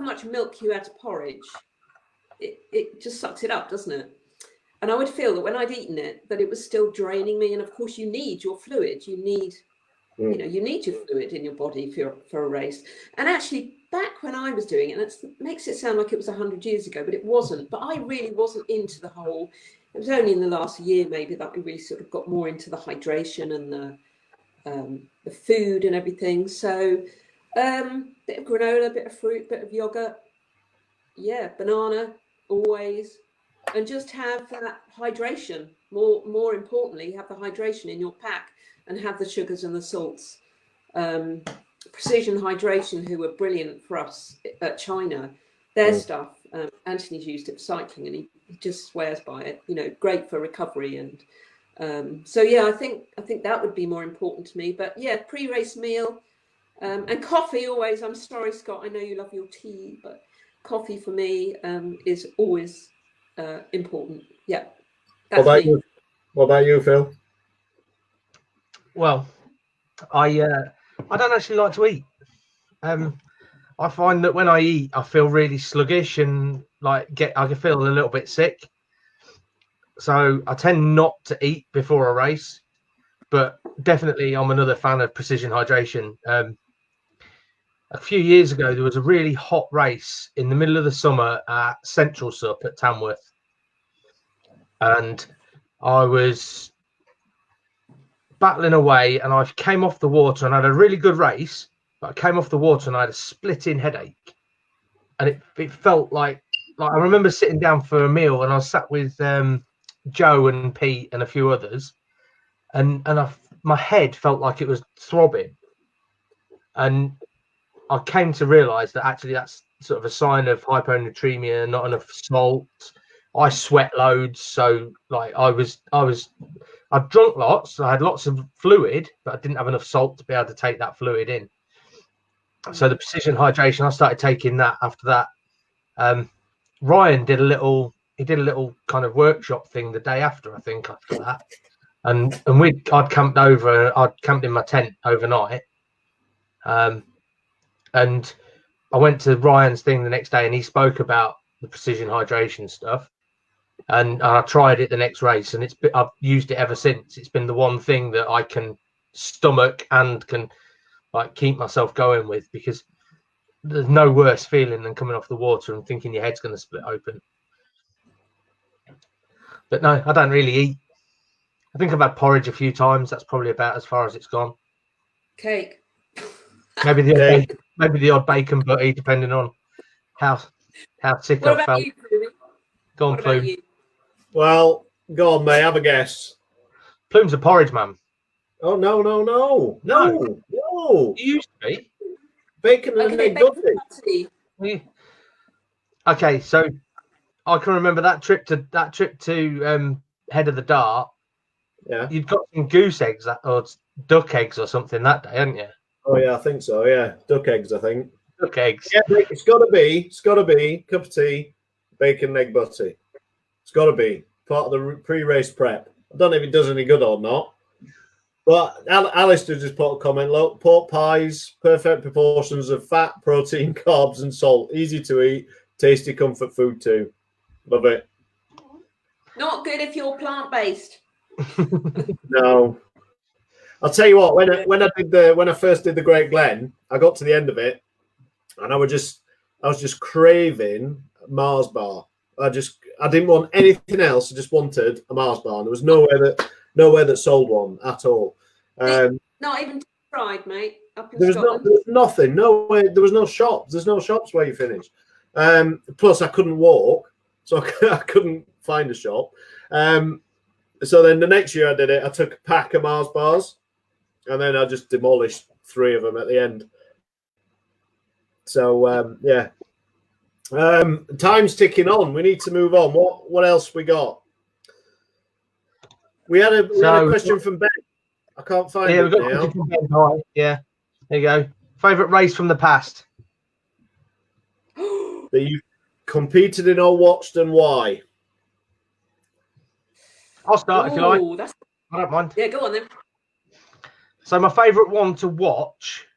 C: much milk you add to porridge, it just sucks it up, doesn't it? And I would feel that when I'd eaten it, that it was still draining me. And of course, you need your fluid. You need your fluid in your body for a race. And actually, back when I was doing it, and it makes it sound like it was 100 years ago, but it wasn't. But I really wasn't into the whole. It was only in the last year maybe that we really sort of got more into the hydration and the food and everything. So bit of granola, bit of fruit, bit of yogurt, banana always, and just have that hydration. More importantly, have the hydration in your pack, and have the sugars and the salts. Precision Hydration, who were brilliant for us at China. Their stuff, Anthony's used it for cycling, and he just swears by it. You know, great for recovery, and so yeah, I think that would be more important to me. But yeah, pre-race meal and coffee always. I'm sorry, Scott, I know you love your tea, but coffee for me is always important. Yeah, that's me.
B: What about you, Phil?
A: Well, I don't actually like to eat. I find that when I eat, I feel really sluggish and I can feel a little bit sick. So I tend not to eat before a race, but definitely I'm another fan of precision hydration. A few years ago, there was a really hot race in the middle of the summer at Central SUP at Tamworth. And I was battling away, and I came off the water and I had a really good race, but I came off the water and I had a splitting headache. And it felt like I remember sitting down for a meal, and I was sat with Joe and Pete and a few others, and my head felt like it was throbbing. And I came to realise that actually that's sort of a sign of hyponatremia, not enough salt. I sweat loads, so I'd drunk lots. I had lots of fluid, but I didn't have enough salt to be able to take that fluid in. So the precision hydration, I started taking that after that. Ryan did a little kind of workshop thing the day after, I think, after that. And I'd camped in my tent overnight. And I went to Ryan's thing the next day, and he spoke about the precision hydration stuff. And I tried it the next race, and I've used it ever since. It's been the one thing that I can stomach and can keep myself going with, because there's no worse feeling than coming off the water and thinking your head's going to split open. But no, I don't really eat. I think I've had porridge a few times. That's probably about as far as it's gone.
C: Cake.
A: Maybe the odd bacon butty, depending on how sick I felt.
C: You, Plumy?
A: Go on, Plume.
C: You?
B: Well, go on, mate. Have a guess.
A: Plume's a porridge man.
B: Oh no!
A: You used to be.
B: Bacon and egg butty.
A: Yeah. Okay, so I can remember that trip to Head of the Dart.
B: Yeah.
A: You'd got some goose eggs or duck eggs or something that day, hadn't you?
B: Oh yeah, I think so. Yeah, duck eggs. I think.
A: Duck eggs.
B: Yeah, it's got to be cup of tea, bacon and egg butty. It's got to be part of the pre-race prep. I don't know if it does any good or not. But Alistair just put a comment. Look, pork pies, perfect proportions of fat, protein, carbs, and salt. Easy to eat, tasty comfort food too. Love it.
C: Not good if you're plant-based.
B: No. I'll tell you what. When I first did the Great Glen, I got to the end of it, and I was just craving Mars bar. I didn't want anything else. I just wanted a Mars bar. And there was nowhere that sold one at all.
C: Not even tried, mate. Up in
B: there
C: Scotland.
B: was nothing. Nowhere. There was no shops. There's no shops where you finish. Plus, I couldn't walk, so I couldn't find a shop. So then the next year I did it. I took a pack of Mars bars, and then I just demolished 3 of them at the end. So yeah. Time's ticking on. We need to move on. What else we got? We had a question from Ben. I can't find it now. From Ben.
A: Right. Yeah, there you go. Favorite race from the past
B: that you competed in or watched, and why?
A: I'll start if you like. I don't mind.
C: Yeah, go on then.
A: So my favorite one to watch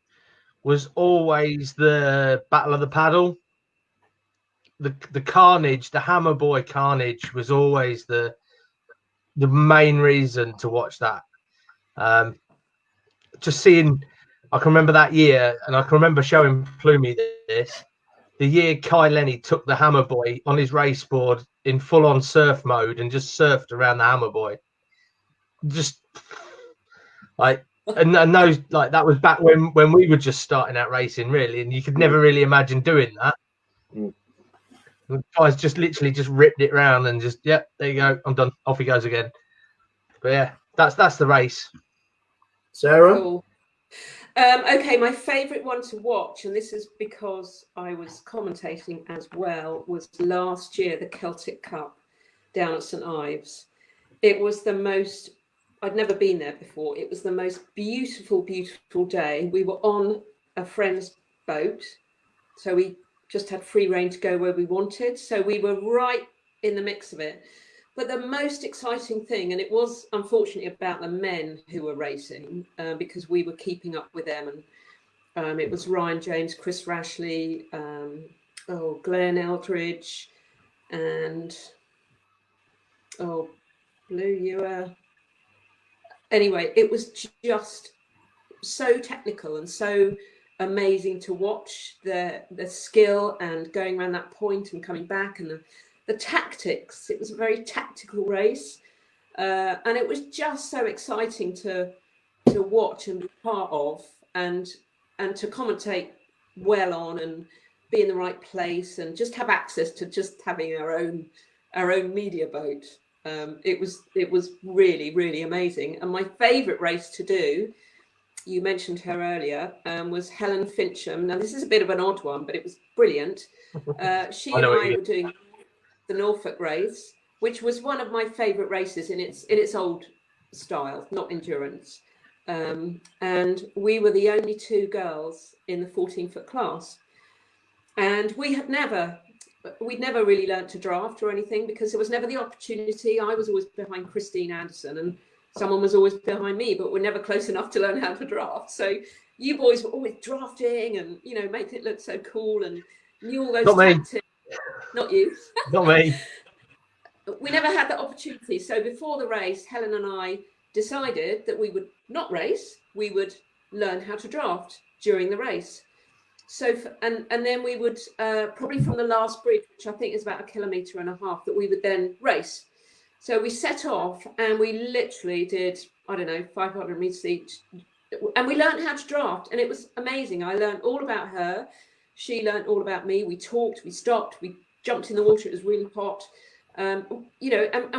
A: was always the Battle of the Paddle. The carnage, the Hammer Boy carnage was always the main reason to watch that. Just seeing, I can remember that year, and I can remember showing Plumy this. The year Kai Lenny took the Hammer Boy on his race board in full-on surf mode and just surfed around the Hammer Boy. Just and those that was back when we were just starting out racing, really, and you could never really imagine doing that. The guys just literally just ripped it round and just, there you go, I'm done. Off he goes again. But yeah, that's the race.
B: Sarah?
C: Cool. Okay, my favourite one to watch, and this is because I was commentating as well, was last year, the Celtic Cup down at St Ives. It was the most, I'd never been there before. It was the most beautiful, beautiful day. We were on a friend's boat, so we just had free rein to go where we wanted. So we were right in the mix of it. But the most exciting thing, and it was unfortunately about the men who were racing, because we were keeping up with them, and it was Ryan James, Chris Rashley, Glenn Eldridge, and Blue Ewer. Anyway, it was just so technical and so amazing to watch the skill and going around that point and coming back, and the tactics. It was a very tactical race, and it was just so exciting to watch and be part of, and to commentate well on, and be in the right place, and just have access to just having our own media boat. It was really, really amazing. And my favourite race to do, you mentioned her earlier, was Helen Fincham. Now this is a bit of an odd one, but it was brilliant. She and I were doing the Norfolk race, which was one of my favourite races in its old style, not endurance. And we were the only two girls in the 14-foot class, and we'd never really learnt to draft or anything, because there was never the opportunity. I was always behind Christine Anderson, and someone was always behind me, but we're never close enough to learn how to draft. So you boys were always drafting and, you know, making it look so cool and knew all those tactics. Not you.
A: Not me.
C: We never had that opportunity. So before the race, Helen and I decided that we would not race. We would learn how to draft during the race. So, and then we would, probably from the last bridge, which I think is about 1.5 kilometres, that we would then race. So we set off and we literally did, 500 metres each. And we learned how to draft, and it was amazing. I learned all about her. She learned all about me. We talked, we stopped, we jumped in the water. It was really hot. And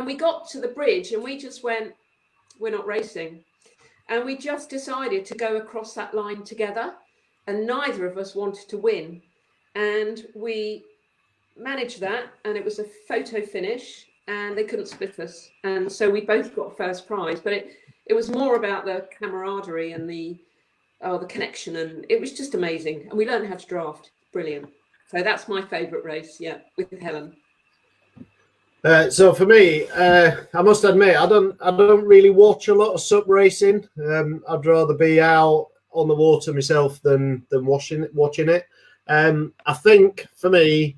C: we got to the bridge and we just went, we're not racing. And we just decided to go across that line together, and neither of us wanted to win. And we managed that, and it was a photo finish, and they couldn't split us. And so we both got first prize, but it was more about the camaraderie and the connection, and it was just amazing. And we learned how to draft. Brilliant. So that's my favourite race, with Helen.
B: So for me, I must admit, I don't really watch a lot of SUP racing. I'd rather be out on the water myself than watching it. I think for me,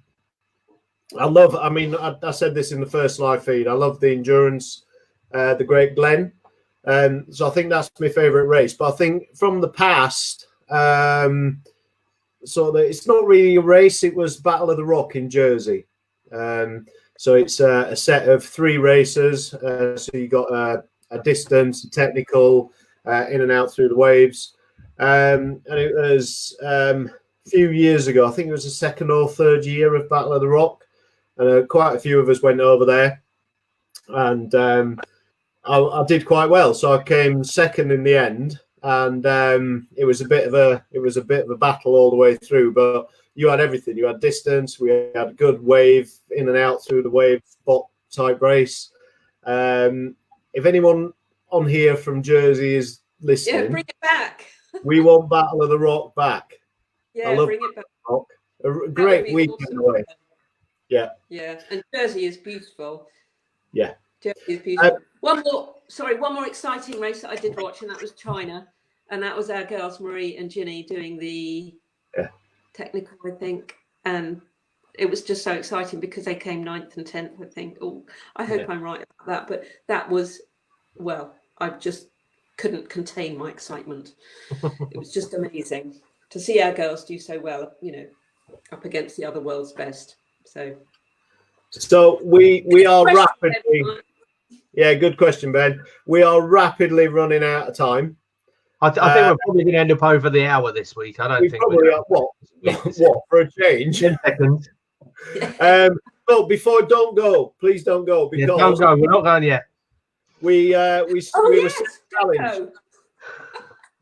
B: I said this in the first live feed, I love the endurance, the Great Glen. So I think that's my favourite race. But I think from the past, it's not really a race. It was Battle of the Rock in Jersey. So it's a set of 3 races. So you got a distance, a technical, in and out through the waves. And it was a few years ago. I think it was the 2nd or 3rd year of Battle of the Rock. And quite a few of us went over there. And I did quite well. So I came 2nd in the end. And it was a bit of a battle all the way through. But you had everything. You had distance. We had a good wave in and out through the wave spot type race. If anyone on here from Jersey is listening,
C: bring it back.
B: We want Battle of the Rock back.
C: I love bring it back.
B: Rock. A great weekend awesome. Away. Yeah.
C: Yeah, and Jersey is beautiful.
B: Yeah.
C: Jersey is beautiful. One more exciting race that I did watch, and that was China, and that was our girls Marie and Ginny doing the technical, I think, and it was just so exciting because they came 9th and 10th, I think. Oh, I hope I'm right about that, but that was, I just couldn't contain my excitement. It was just amazing to see our girls do so well, up against the other world's best. So
B: we are rapidly. Yeah, good question, Ben. We are rapidly running out of time.
A: I think we're probably going to end up over the hour this week. I don't think
B: probably are. What for a change?
A: 10 seconds.
B: But don't go. Please don't go, because
A: don't go. We're not going yet.
B: We were challenged.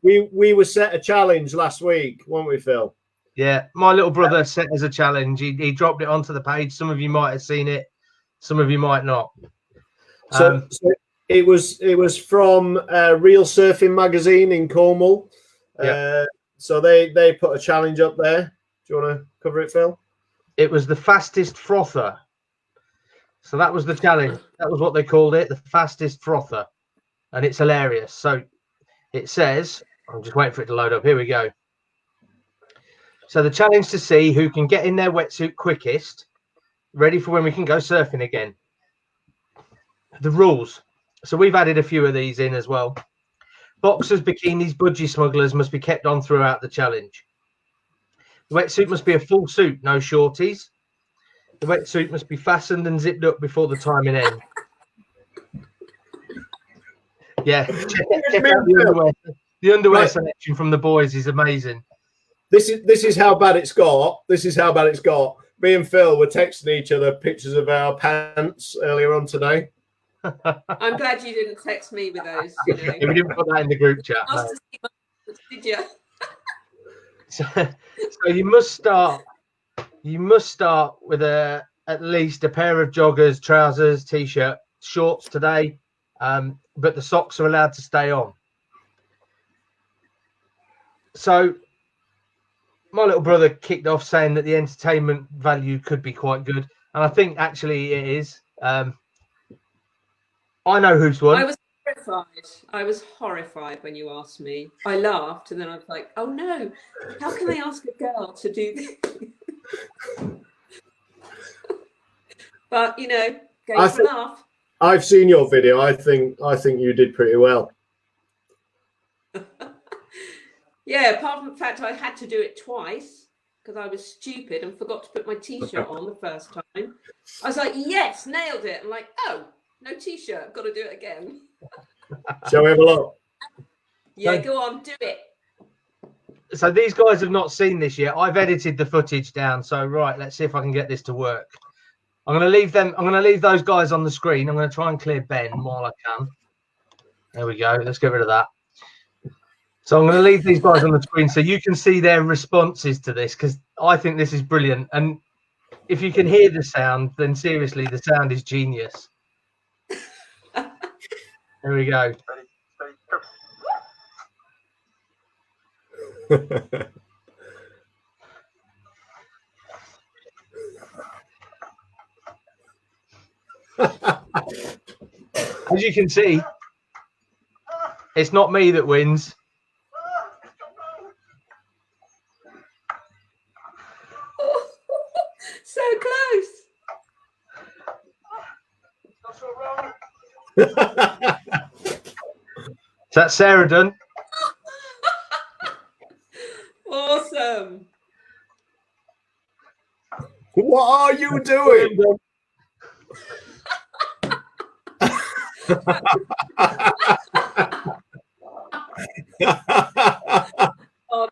B: we were set a challenge last week, weren't we, Phil?
A: Yeah, my little brother set as a challenge. He dropped it onto the page. Some of you might have seen it, some of you might not.
B: So it was from Real Surfing magazine in Cornwall.
A: Yeah.
B: So they put a challenge up there. Do you want to cover it, Phil?
A: It was the fastest frother. So that was the challenge. That was what they called it, the fastest frother. And it's hilarious. So it says, I'm just waiting for it to load up. Here we go. So the challenge to see who can get in their wetsuit quickest, ready for when we can go surfing again. The rules. So we've added a few of these in as well. Boxers, bikinis, budgie smugglers must be kept on throughout the challenge. The wetsuit must be a full suit, no shorties. The wetsuit must be fastened and zipped up before the timing end. Yeah, check out the underwear. The underwear selection from the boys is amazing.
B: This is how bad it's got. This is how bad it's got. Me and Phil were texting each other pictures of our pants earlier on today.
C: I'm glad you didn't text me with those. You know.
A: We didn't put that in the group chat.
C: No. Did you?
A: So you must start with at least a pair of joggers, trousers, t-shirt, shorts today, but the socks are allowed to stay on. So my little brother kicked off saying that the entertainment value could be quite good, and I think actually it is. I know who's won.
C: I was horrified when you asked me. I laughed, and then I was like, "Oh no! How can they ask a girl to do this?" But you know, go for a laugh.
B: I've seen your video. I think you did pretty well.
C: Yeah, apart from the fact I had to do it twice because I was stupid and forgot to put my t-shirt on the first time. I was like, "Yes, nailed it!" I'm like, "Oh, no t-shirt. I've got to do it again."
B: Shall we have a look?
C: Yeah, go on, do it.
A: So these guys have not seen this yet. I've edited the footage down. So right, let's see if I can get this to work. I'm going to leave them. I'm going to leave those guys on the screen. I'm going to try and clear Ben while I can. There we go. Let's get rid of that. So I'm going to leave these guys on the screen so you can see their responses to this, because I think this is brilliant. And if you can hear the sound, then seriously, the sound is genius. Here we go. As you can see, it's not me that wins.
C: So close.
A: So that's Sarah done.
C: Awesome.
B: What are you doing?
C: Oh,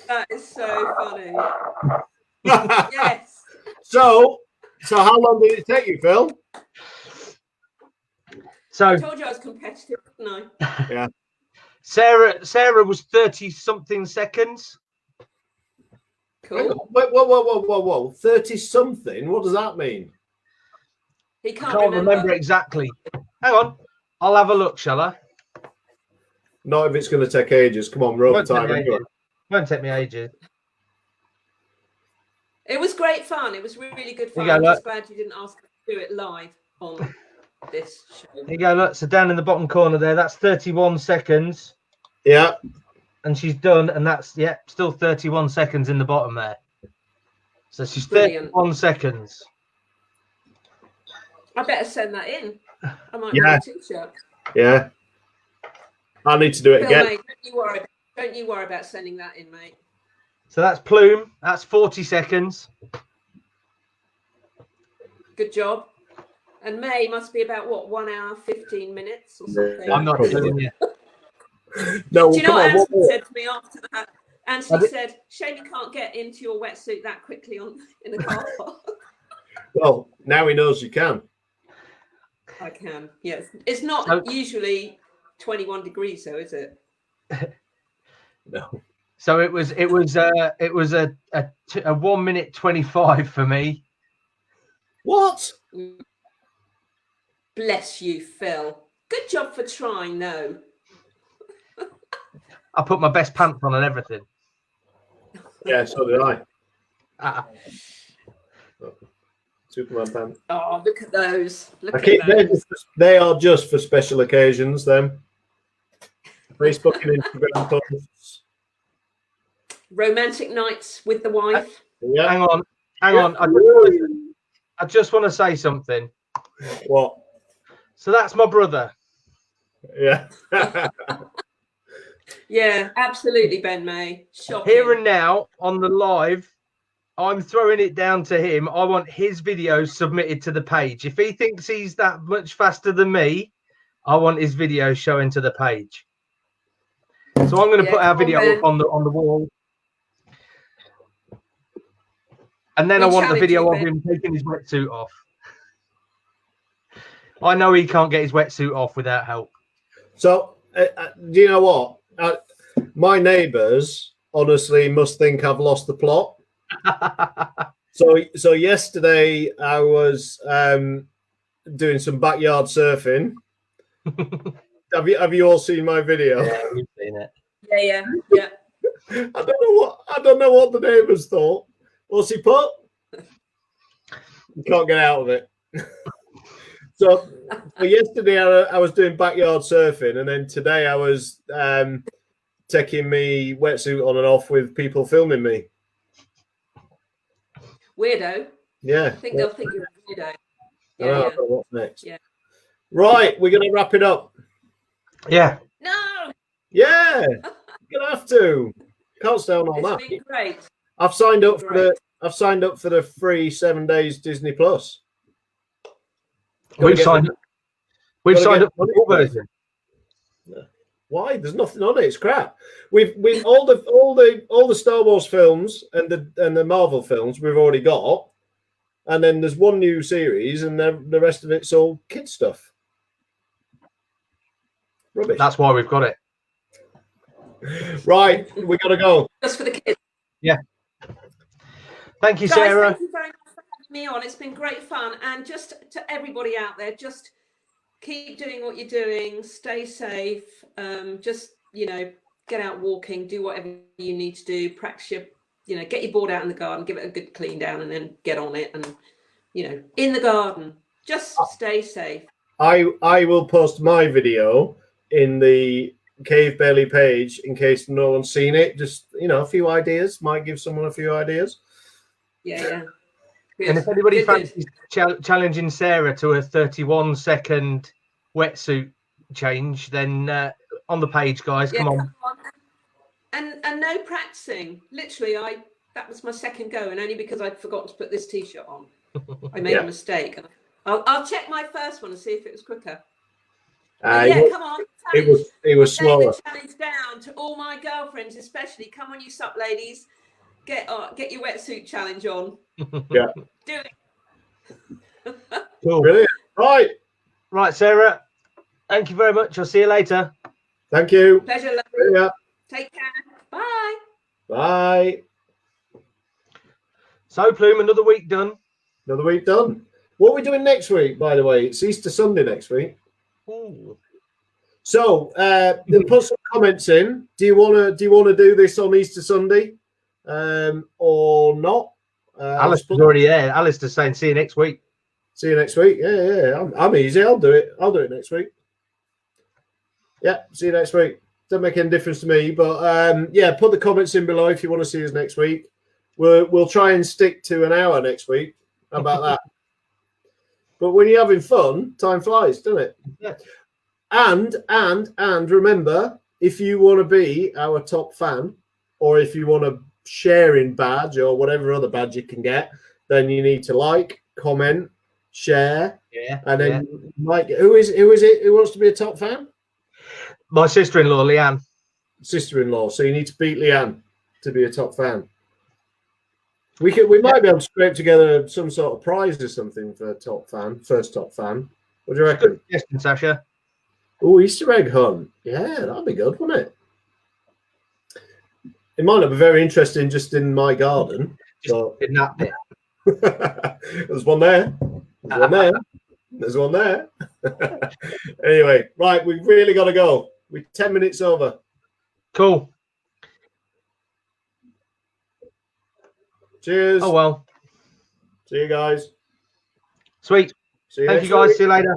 C: that is so funny. Yes.
B: So how long did it take you, Phil?
A: So
C: I told you I was competitive, didn't I?
B: Yeah.
A: Sarah was 30-something seconds.
C: Cool.
B: Wait, whoa. 30-something? What does that mean?
C: He
A: I
C: can't
A: can't remember exactly. Hang on. I'll have a look, shall I?
B: Not if it's going to take ages. Come on, we're over time.
A: Won't take me ages.
C: It was great fun. It was really good fun.
A: Go,
C: I'm just glad you didn't ask us to do it live on this show.
A: There you go, look. So down in the bottom corner there, that's 31 seconds.
B: Yeah.
A: And she's done, and that's, yeah, still 31 seconds in the bottom there. So she's 31 seconds.
C: I better send that in. I might
B: Yeah.
C: wear a t-shirt.
B: Yeah. I need to do it
C: Phil,
B: again.
C: mate, don't you worry about sending that in, mate.
A: So that's Plume. That's 40 seconds.
C: Good job. And May must be about, what, 1 hour, 15 minutes or something?
A: I'm not doing it.
B: No,
C: do you know
B: come
C: what
B: on,
C: Anthony said to me after that? Anthony said, "Shame you can't get into your wetsuit that quickly in the car park."
B: Well, now he knows you can.
C: I can, yes. It's not usually 21 degrees, though, is it?
B: No.
A: So it was a 1 minute 25 for me.
B: What?
C: Bless you, Phil. Good job for trying, though.
A: I put my best pants on and everything.
B: Yeah, so did I.
A: Oh,
B: Superman pants.
C: Oh, look at those.
B: They are just for special occasions, then. Facebook and Instagram posts.
C: Romantic nights with the wife.
B: Yeah.
A: hang on. I just want to say something.
B: What?
A: So that's my brother.
B: Yeah.
C: Yeah, absolutely, Ben May. Shocking.
A: Here and now on the live, I'm throwing it down to him. I want his videos submitted to the page. If he thinks he's that much faster than me, I want his videos showing to the page. So I'm going to put our video up on the wall. And then I want the video of him taking his wetsuit off. I know he can't get his wetsuit off without help.
B: So, do you know what? My neighbours honestly must think I've lost the plot. So yesterday I was doing some backyard surfing. Have you all seen my video?
A: Yeah, we've seen it.
C: Yeah.
B: I don't know what the neighbours thought. What's he put? You can't get out of it. So yesterday I was doing backyard surfing, and then today I was taking me wetsuit on and off with people filming me.
C: Weirdo.
B: Yeah.
C: I think they'll think you're a weirdo.
B: Yeah. What's next?
C: Yeah.
B: Right, we're gonna wrap it up.
A: Yeah.
C: No.
B: Yeah. You're gonna have to. Can't stay on all that.
C: It's been great.
B: I've signed up for the free 7 days Disney Plus.
A: We've signed up for the full version.
B: Why? There's nothing on it. It's crap. We've all the Star Wars films and the Marvel films we've already got, and then there's one new series, and the rest of it's all kid stuff. Rubbish.
A: That's why we've got it.
B: Right, we gotta go.
C: Just for the kids.
A: Yeah. Thank you,
C: Guys,
A: Sarah.
C: thank you very much for having me on. It's been great fun. And just to everybody out there, just keep doing what you're doing. Stay safe. Just, get out walking, do whatever you need to do. Practice get your board out in the garden, give it a good clean down, and then get on it. And, in the garden, just stay safe.
B: I will post my video in the Cavebelly page in case no one's seen it. Just, a few ideas. Might give someone a few ideas.
C: Yeah. Good.
A: And if anybody fancies challenging Sarah to a 31-second wetsuit change, then on the page, guys, come on.
C: And no practicing. Literally, that was my second go, and only because I'd forgotten to put this t-shirt on. I made a mistake. I'll check my first one and see if it was quicker. Come on.
B: It was slower.
C: Challenge down to all my girlfriends, especially. Come on, you SUP ladies. Get your wetsuit challenge on.
B: Yeah.
C: Do it.
A: Cool.
B: Brilliant. Right,
A: Sarah. Thank you very much. I'll see you later.
B: Thank you.
C: Pleasure, lovely.
B: Yeah.
C: Take care. Bye.
B: Bye.
A: So, Plume, another week done.
B: Another week done. What are we doing next week, by the way? It's Easter Sunday next week.
A: Ooh.
B: So, put some comments in. Do you want to do this on Easter Sunday, or not?
A: Alistair's already there. Alistair's saying, "See you next week."
B: See you next week. Yeah. I'm easy. I'll do it. I'll do it next week. Yeah. See you next week. Doesn't make any difference to me, but put the comments in below if you want to see us next week. We'll try and stick to an hour next week. How about that? But when you're having fun, time flies, doesn't it?
A: Yeah.
B: And remember, if you want to be our top fan, or if you want a sharing badge or whatever other badge you can get, then you need to like, comment, share, and then who is it who wants to be a top fan?
A: My sister-in-law, Leanne.
B: Sister-in-law. So you need to beat Leanne to be a top fan. We might be able to scrape together some sort of prize or something for first top fan. What do you reckon?
A: Good suggestion, Sasha.
B: Oh, Easter egg hunt. Yeah, that'd be good, wouldn't it? It might not be very interesting just in my garden. But...
A: in that bit.
B: There's one there. There's one there. There's one there. Anyway, right, we've really got to go. We're 10 minutes over.
A: Cool.
B: Cheers.
A: Oh well.
B: See you guys.
A: Sweet.
B: See you
A: Thank you guys. See you later.